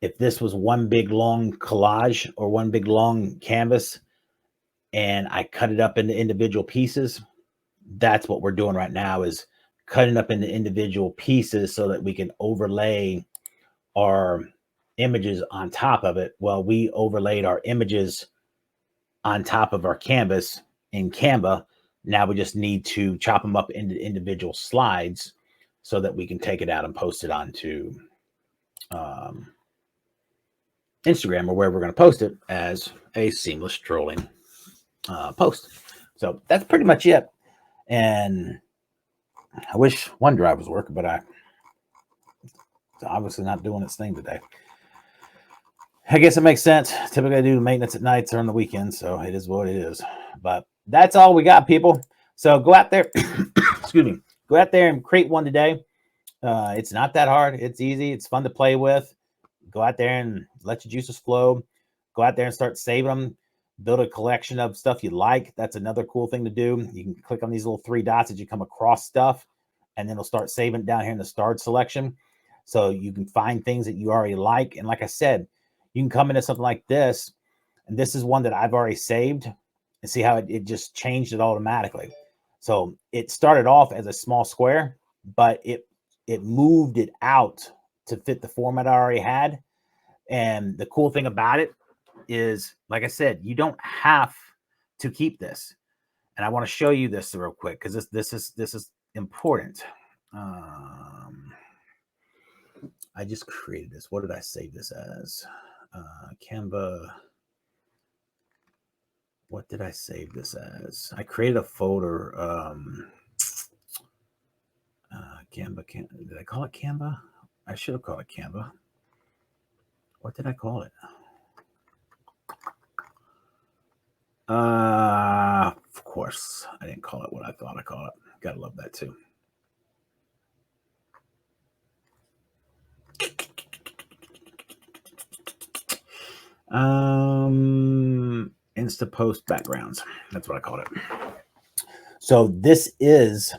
If this was one big long collage or one big long canvas and I cut it up into individual pieces, that's what we're doing right now is cutting up into individual pieces so that we can overlay our images on top of it. Well, we overlaid our images on top of our canvas in Canva. Now we just need to chop them up into individual slides so that we can take it out and post it onto Instagram or where we're going to post it as a seamless strolling post. So that's pretty much it. And I wish OneDrive was working, but it's obviously not doing its thing today. I guess it makes sense. Typically, I do maintenance at nights or on the weekends, so it is what it is. But that's all we got, people. So go out there. Excuse me. Go out there and create one today. It's not that hard. It's easy. It's fun to play with. Go out there and let your juices flow. Go out there and start saving them. Build a collection of stuff you like. That's another cool thing to do. You can click on these little three dots as you come across stuff, and then it'll start saving it down here in the starred selection. So you can find things that you already like. And like I said, you can come into something like this, and this is one that I've already saved, and see how it just changed it automatically. So it started off as a small square, but it moved it out to fit the format I already had. And the cool thing about it is, like I said, you don't have to keep this. And I want to show you this real quick because this is important. I just created this. What did I save this as? Canva. What did I save this as? I created a folder. Canva. Did I call it Canva? I should have called it Canva. What did I call it? Of course, I didn't call it what I thought I called it. Gotta love that too. Instapost backgrounds. That's what I called it. So this is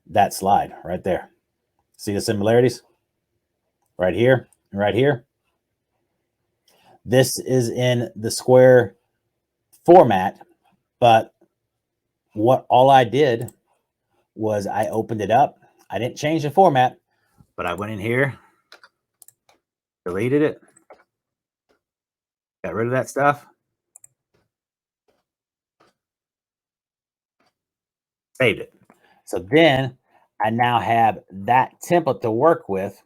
that slide right there. See the similarities? Right here and right here. This is in the square format, but what all I did was I opened it up. I didn't change the format, but I went in here, deleted it, got rid of that stuff, saved it. So then I now have that template to work with.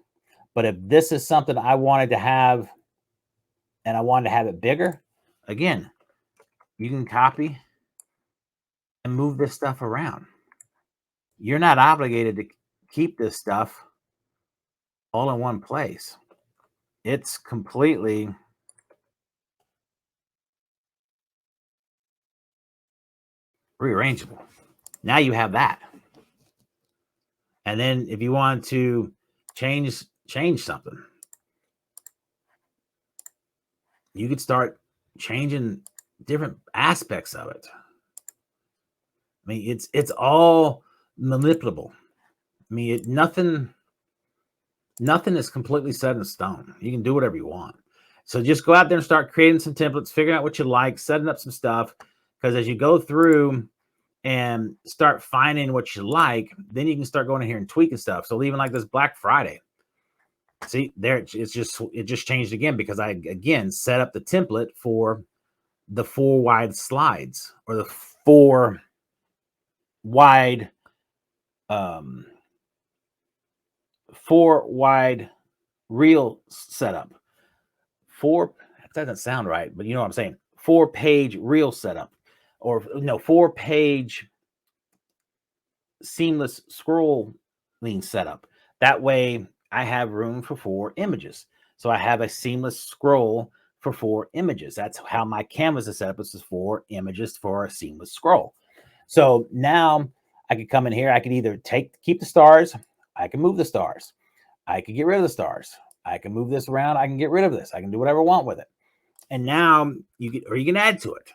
But if this is something I wanted to have and I wanted to have it bigger, again, you can copy and move this stuff around. You're not obligated to keep this stuff all in one place. It's completely rearrangeable. Now you have that. And then if you want to change something, you could start changing different aspects of it. I mean, it's all manipulable. I mean, nothing is completely set in stone. You can do whatever you want. So just go out there and start creating some templates, figuring out what you like, setting up some stuff. Because as you go through and start finding what you like, then you can start going in here and tweaking stuff. So even like this Black Friday, see there, it just changed again because I again set up the template for the 4 wide slides or the 4 wide 4 wide reel setup. That doesn't sound right, but you know what I'm saying. 4-page reel setup, or no, 4-page seamless scrolling setup. That way I have room for 4 images. So I have a seamless scroll for 4 images. That's how my canvas is set up. This is 4 images for a seamless scroll. So now I could come in here. I could either keep the stars. I can move the stars. I could get rid of the stars. I can move this around. I can get rid of this. I can do whatever I want with it. And now you can add to it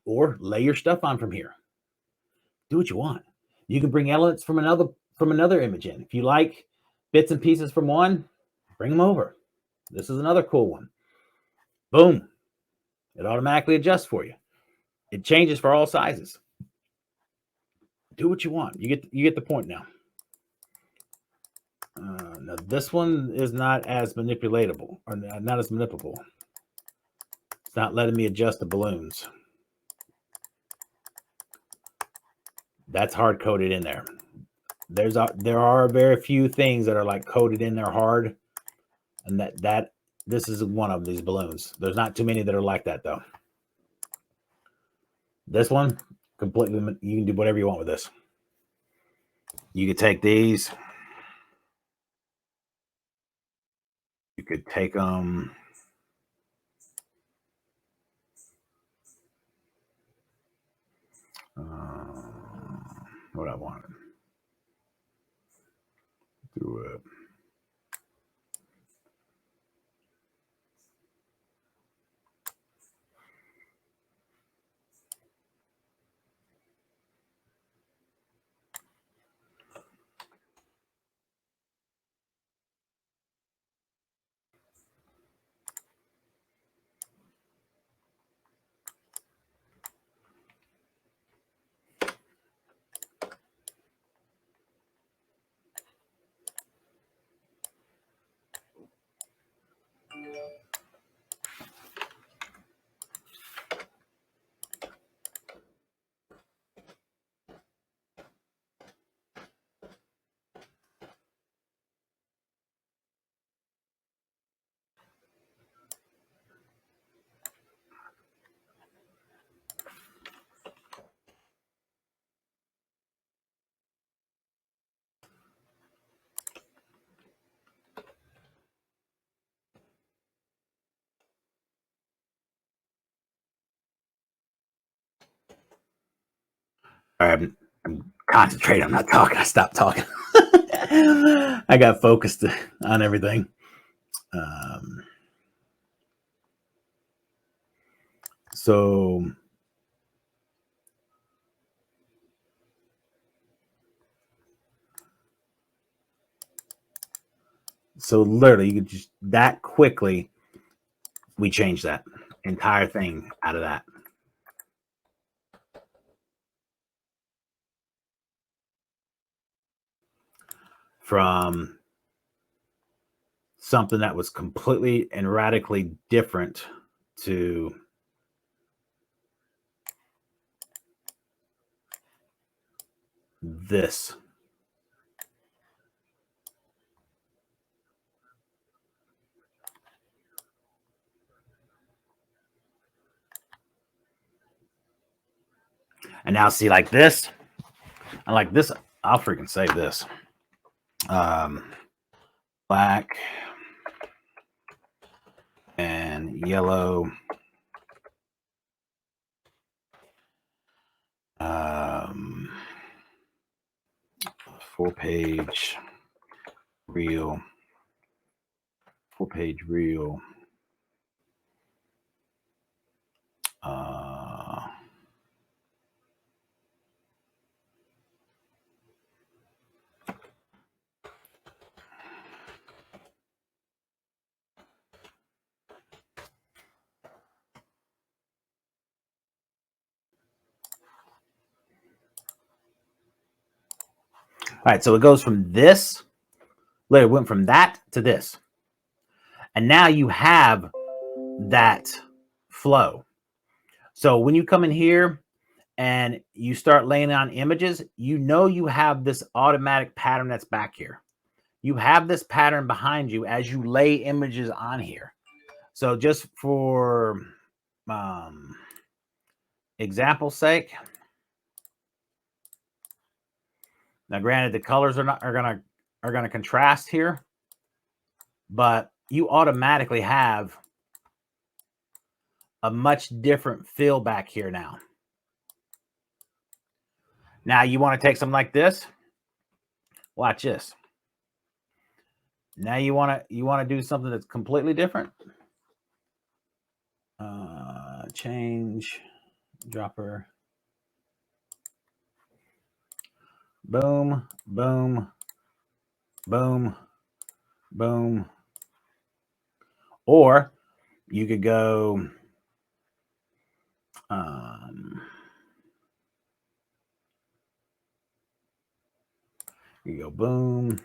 or lay your stuff on from here. Do what you want. You can bring elements from another image in. If you like bits and pieces from one, bring them over. This is another cool one. Boom. It automatically adjusts for you. It changes for all sizes. Do what you want. You get the point now. Now this one is not as manipulatable, or not as manipulable. It's not letting me adjust the balloons. That's hard coded in there. There are very few things that are like coded in there hard, and that this is one of these balloons. There's not too many that are like that though. This one completely, you can do whatever you want with this. You could take these. You could take them. What I wanted. Do it. I'm concentrating. I'm not talking. I stopped talking. I got focused on everything. Um, so literally, you could just that quickly. We changed that entire thing out of that. From something that was completely and radically different to this. And now see like this. I like this. I'll freaking save this. Black and yellow. 4-page reel. 4-page reel. All right, so it goes from this, it went from that to this. And now you have that flow. So when you come in here and you start laying on images, you know you have this automatic pattern that's back here. You have this pattern behind you as you lay images on here. So just for example's sake, now granted the colors are gonna contrast here, but you automatically have a much different feel back here now. Now you want to take something like this. Watch this. Now you want to do something that's completely different. Change dropper. Boom, boom, boom, boom. Or you could go you go boom. You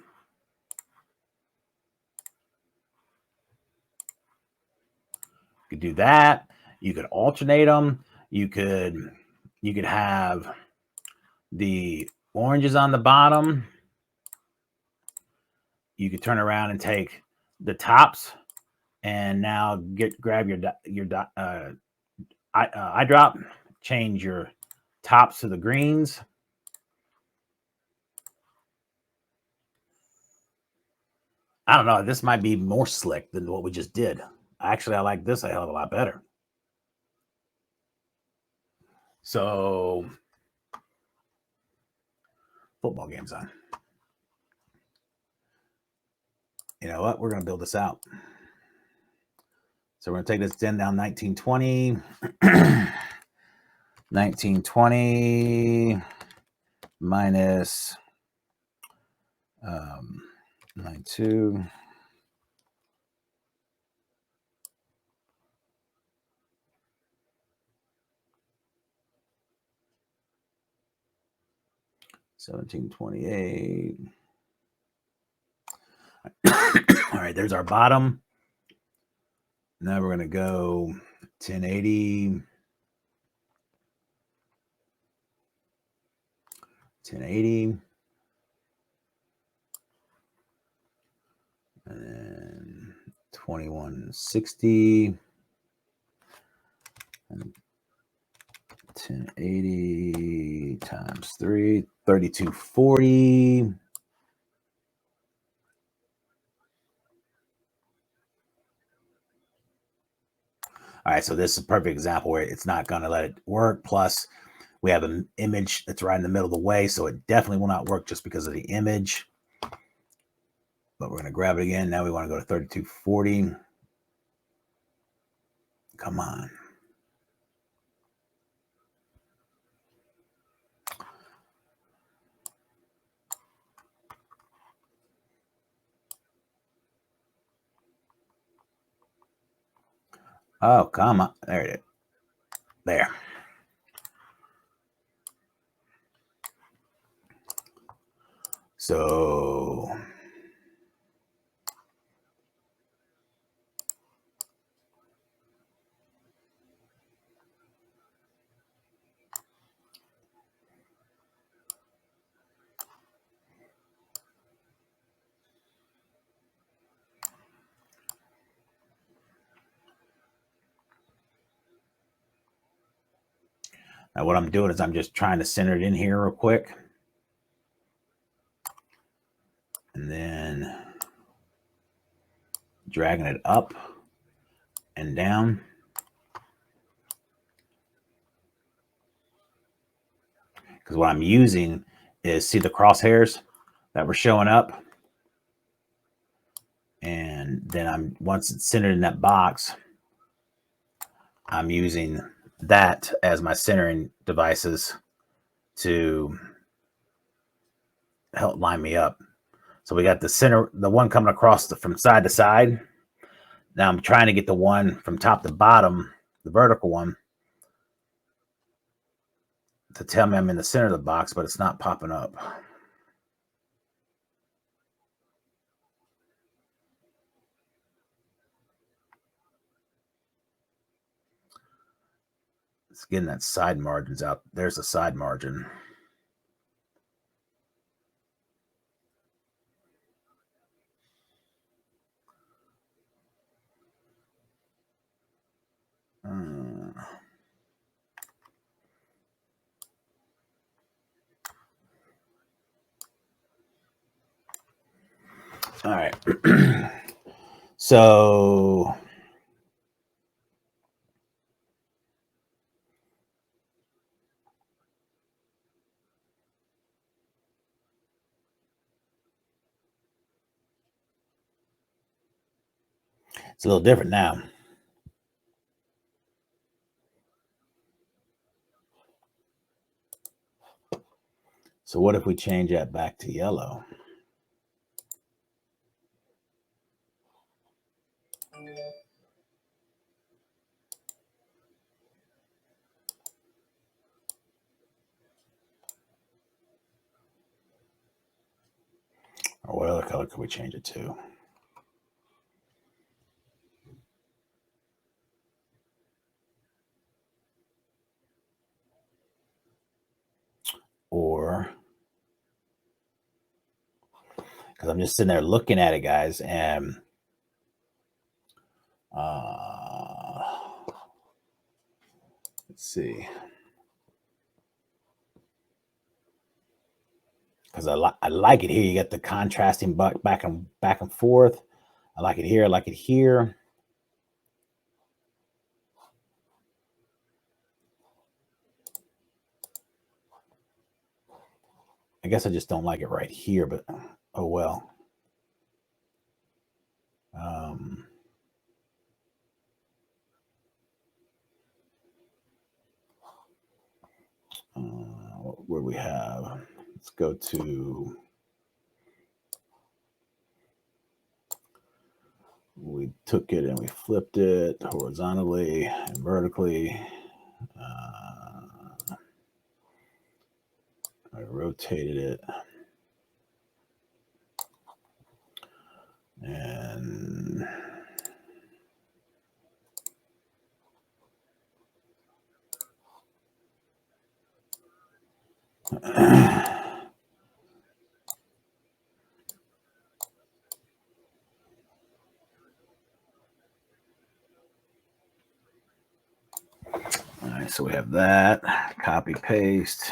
could do that. You could alternate them. You could have the oranges on the bottom. You could turn around and take the tops, and now grab your eyedrop, change your tops to the greens. I don't know. This might be more slick than what we just did. Actually, I like this a hell of a lot better. So, football game's on. You know what? We're going to build this out. So we're going to take this down 1920. 1920 minus 92. $17.28. All right, there's our bottom. Now we're going to go 1080. 1080. And then 2160. And 1080 times 3, 3240. All right, so this is a perfect example where it's not going to let it work. Plus, We have an image that's right in the middle of the way, so it definitely will not work just because of the image. But we're going to grab it again. Now we want to go to 3240. Come on. Oh, come on. There it is. There. So now what I'm doing is I'm just trying to center it in here real quick. And then dragging it up and down. Because what I'm using is, see the crosshairs that were showing up? And then once it's centered in that box, I'm using that as my centering devices to help line me up. So we got the one coming across from side to side. Now I'm trying to get the one from top to bottom, the vertical one, to tell me I'm in the center of the box, but it's not popping up. It's getting that side margins out. There's a side margin. All right. So it's a little different now. So what if we change that back to yellow? Or what other color could we change it to? Or, because I'm just sitting there looking at it, guys, and let's see. Because I like it here. You get the contrasting back and forth. I like it here. I like it here. I guess I just don't like it right here, but oh well. What we have? Let's go to. We took it and we flipped it horizontally and vertically. I rotated it. And all right, so we have that. Copy, paste.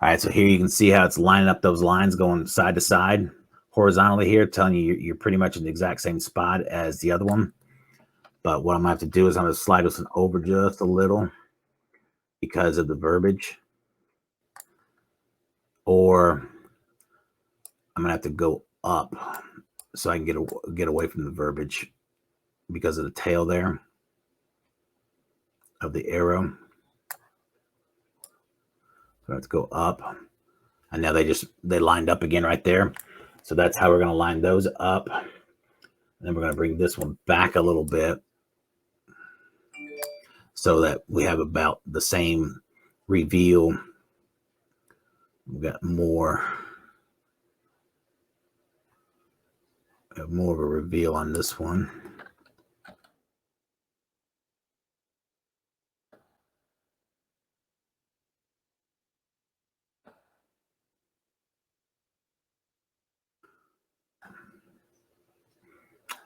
All right, so here you can see how it's lining up those lines going side to side horizontally here, telling you you're pretty much in the exact same spot as the other one. But what I'm gonna have to do is I'm gonna slide this one over just a little because of the verbiage, or I'm gonna have to go up so I can get away from the verbiage because of the tail there of the arrow. So I have to go up, and now they lined up again right there. So that's how we're gonna line those up. And then we're gonna bring this one back a little bit so that we have about the same reveal. We got more of a reveal on this one.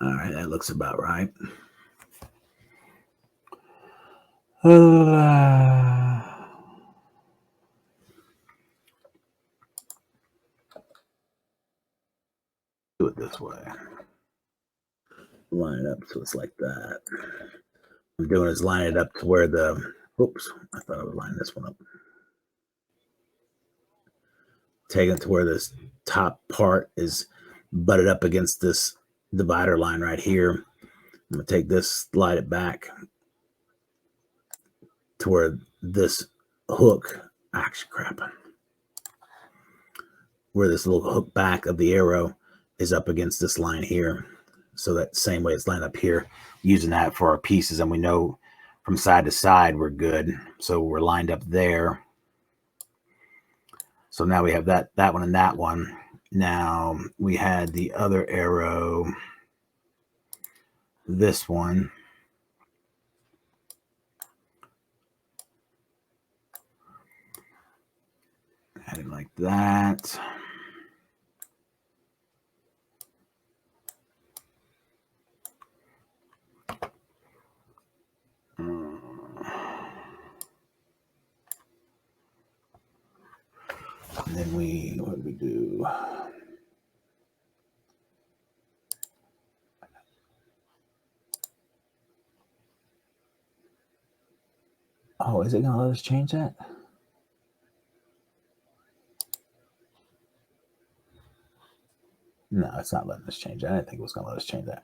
All right, that looks about right. Do it this way. Line it up so it's like that. What I'm doing is line it up to where the, oops, I thought I would line this one up. Take it to where this top part is butted up against this divider line right here. I'm gonna take this, slide it back to where this hook, actually crap, where this little hook back of the arrow is up against this line here. So that same way it's lined up here, using that for our pieces. And we know from side to side, we're good. So we're lined up there. So now we have that one and that one. Now we had the other arrow, this one. Had it like that. And then what did we do? Oh, is it gonna let us change that? No, it's not letting us change that. I didn't think it was gonna let us change that.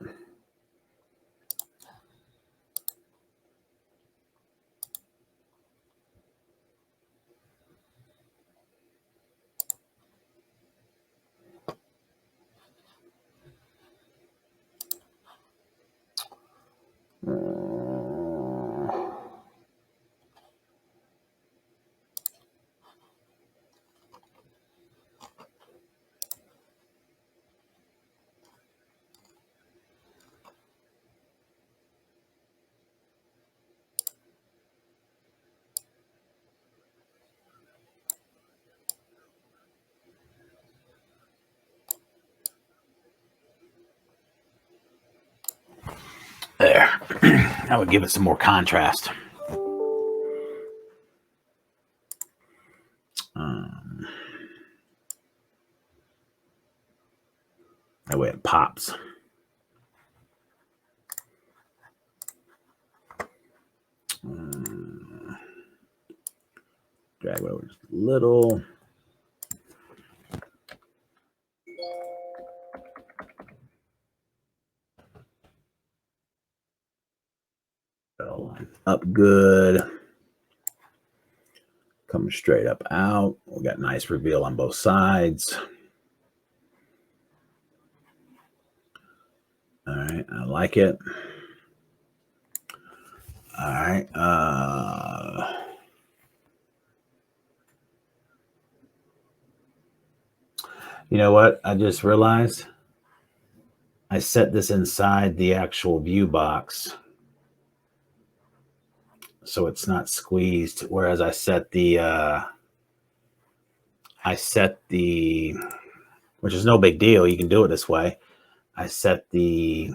There. I would give it some more contrast. That way it pops. Drag it over just a little. Up good. Coming straight up out. We got nice reveal on both sides. All right, I like it. All right. You know what? I just realized I set this inside the actual view box, so it's not squeezed. Whereas I set the, which is no big deal. You can do it this way. I set the,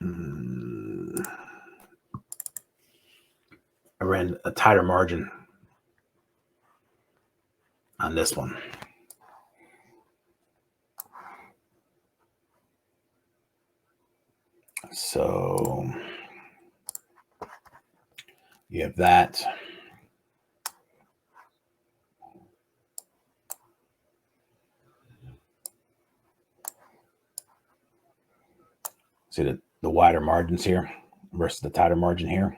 I ran a tighter margin on this one. So you have that. See the wider margins here versus the tighter margin here,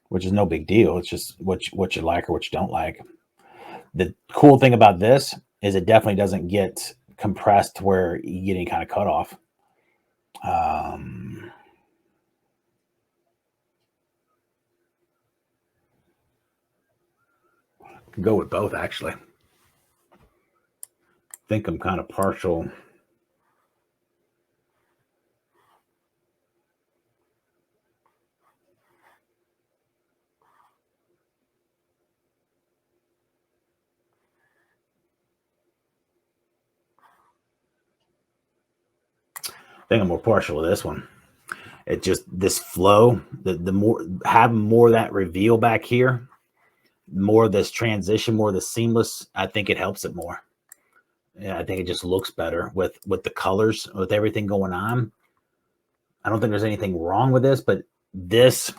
which is no big deal. It's just what you like or what you don't like. The cool thing about this is it definitely doesn't get compressed where you get any kind of cutoff. Go with both, actually. I think I'm kind of partial. I think I'm more partial to this one. It just this flow, the more having more of that reveal back here, more of this transition, more of the seamless. I think it helps it more. Yeah, I think it just looks better with the colors, with everything going on. I don't think there's anything wrong with this, but this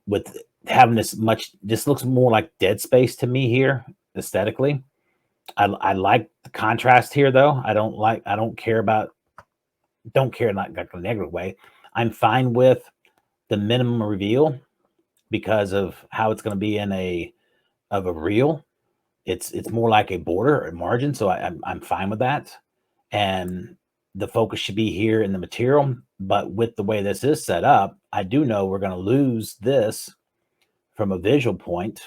with having this looks more like Dead Space to me here aesthetically. I like the contrast here though. I don't care not like a negative way. I'm fine with the minimum reveal because of how it's going to be in a reel. It's more like a border or a margin, so I'm fine with that. And the focus should be here in the material, but with the way this is set up, I do know we're going to lose this from a visual point.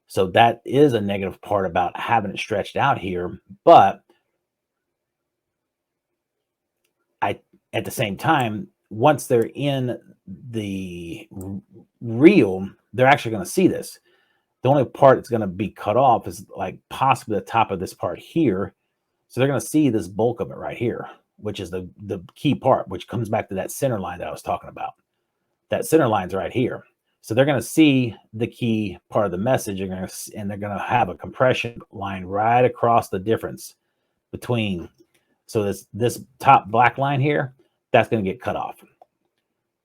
So that is a negative part about having it stretched out here. But at the same time, once they're in the reel, they're actually going to see this. The only part that's going to be cut off is like possibly the top of this part here. So they're going to see this bulk of it right here, which is the key part, which comes back to that center line that I was talking about. That center line's right here. So they're going to see the key part of the message, and they're going to have a compression line right across the difference between. So this top black line here, that's going to get cut off,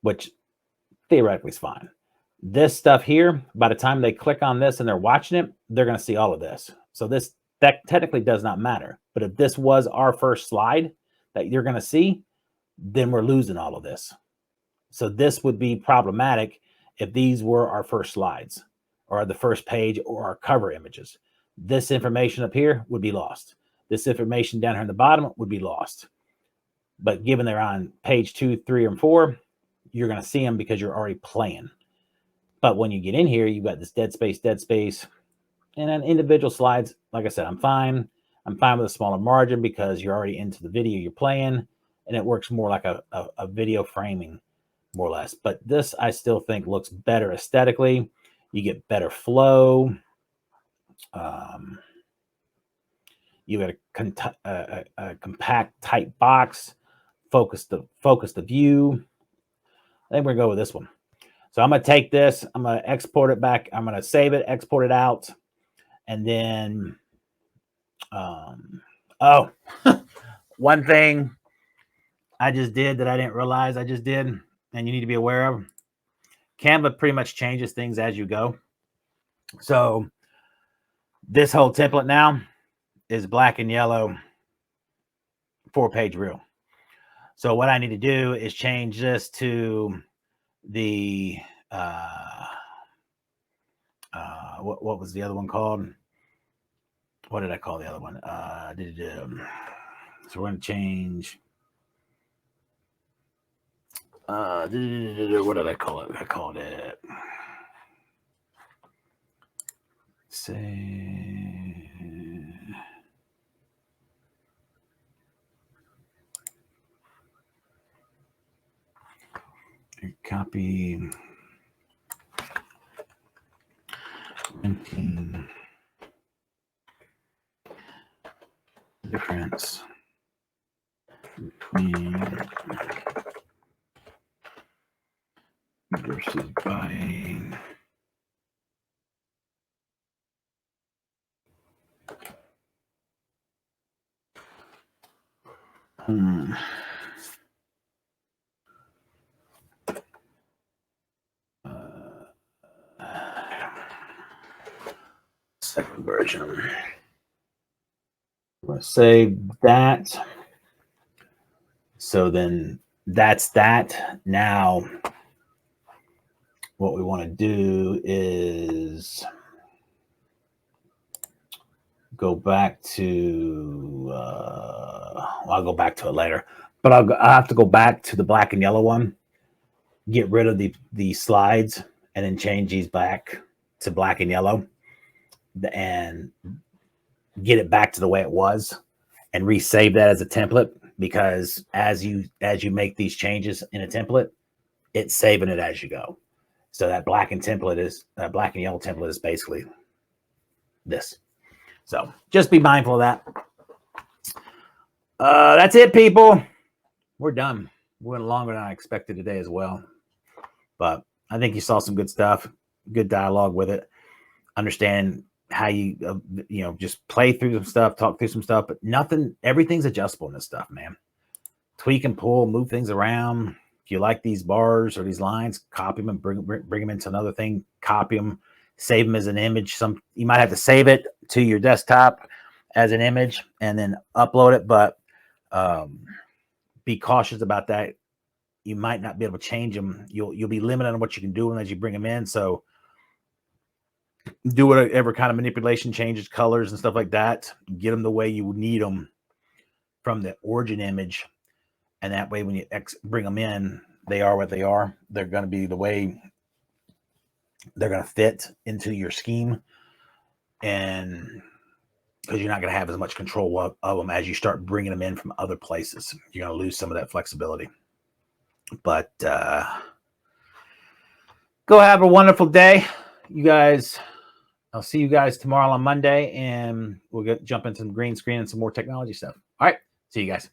which theoretically is fine. This stuff here, by the time they click on this and they're watching it, they're going to see all of this. So that technically does not matter. But if this was our first slide that you're going to see, then we're losing all of this. So this would be problematic if these were our first slides or the first page or our cover images. This information up here would be lost. This information down here in the bottom would be lost. But given they're on page 2, 3, and 4, you're going to see them because you're already playing. But when you get in here, you've got this dead space. And then individual slides, like I said, I'm fine. I'm fine with a smaller margin because you're already into the video you're playing, and it works more like a video framing, more or less. But this, I still think, looks better aesthetically. You get better flow. You got a compact, tight box. Focus the view. I think we're gonna go with this one. So I'm gonna take this. I'm gonna export it back. I'm gonna save it, export it out, and then one thing I just did that I didn't realize I just did, and you need to be aware of. Canva pretty much changes things as you go. So this whole template now is black and yellow 4-page reel. So what I need to do is change this to the what was the other one called? What did I call the other one? So we're going to change. What did I call it? I called it. Say. Copy. 19. Difference between versus buying. version. I'm going to save that. So then that's that. Now, what we want to do is go back to, I'll go back to it later, but I'll have to go back to the black and yellow one, get rid of the slides, and then change these back to black and yellow and get it back to the way it was and resave that as a template, because as you make these changes in a template, it's saving it as you go. So that black and yellow template is basically this. So just be mindful of that. That's it, people. We're done. We went longer than I expected today as well, but I think you saw some good stuff, good dialogue with it. Understand how you just play through some stuff, talk through some stuff, but everything's adjustable in this stuff, man. Tweak and pull, move things around. If you like these bars or these lines, copy them and bring them into another thing, copy them, save them as an image. You might have to save it to your desktop as an image and then upload it, but be cautious about that. You might not be able to change them. You'll be limited on what you can do as you bring them in. So do whatever kind of manipulation, changes colors and stuff like that. Get them the way you need them from the origin image, and that way when you bring them in, they are what they are. They're going to be the way they're going to fit into your scheme, and because you're not going to have as much control of them as you start bringing them in from other places. You're going to lose some of that flexibility. But go have a wonderful day, you guys. I'll see you guys tomorrow on Monday, and we'll jump into some green screen and some more technology stuff. All right. See you guys.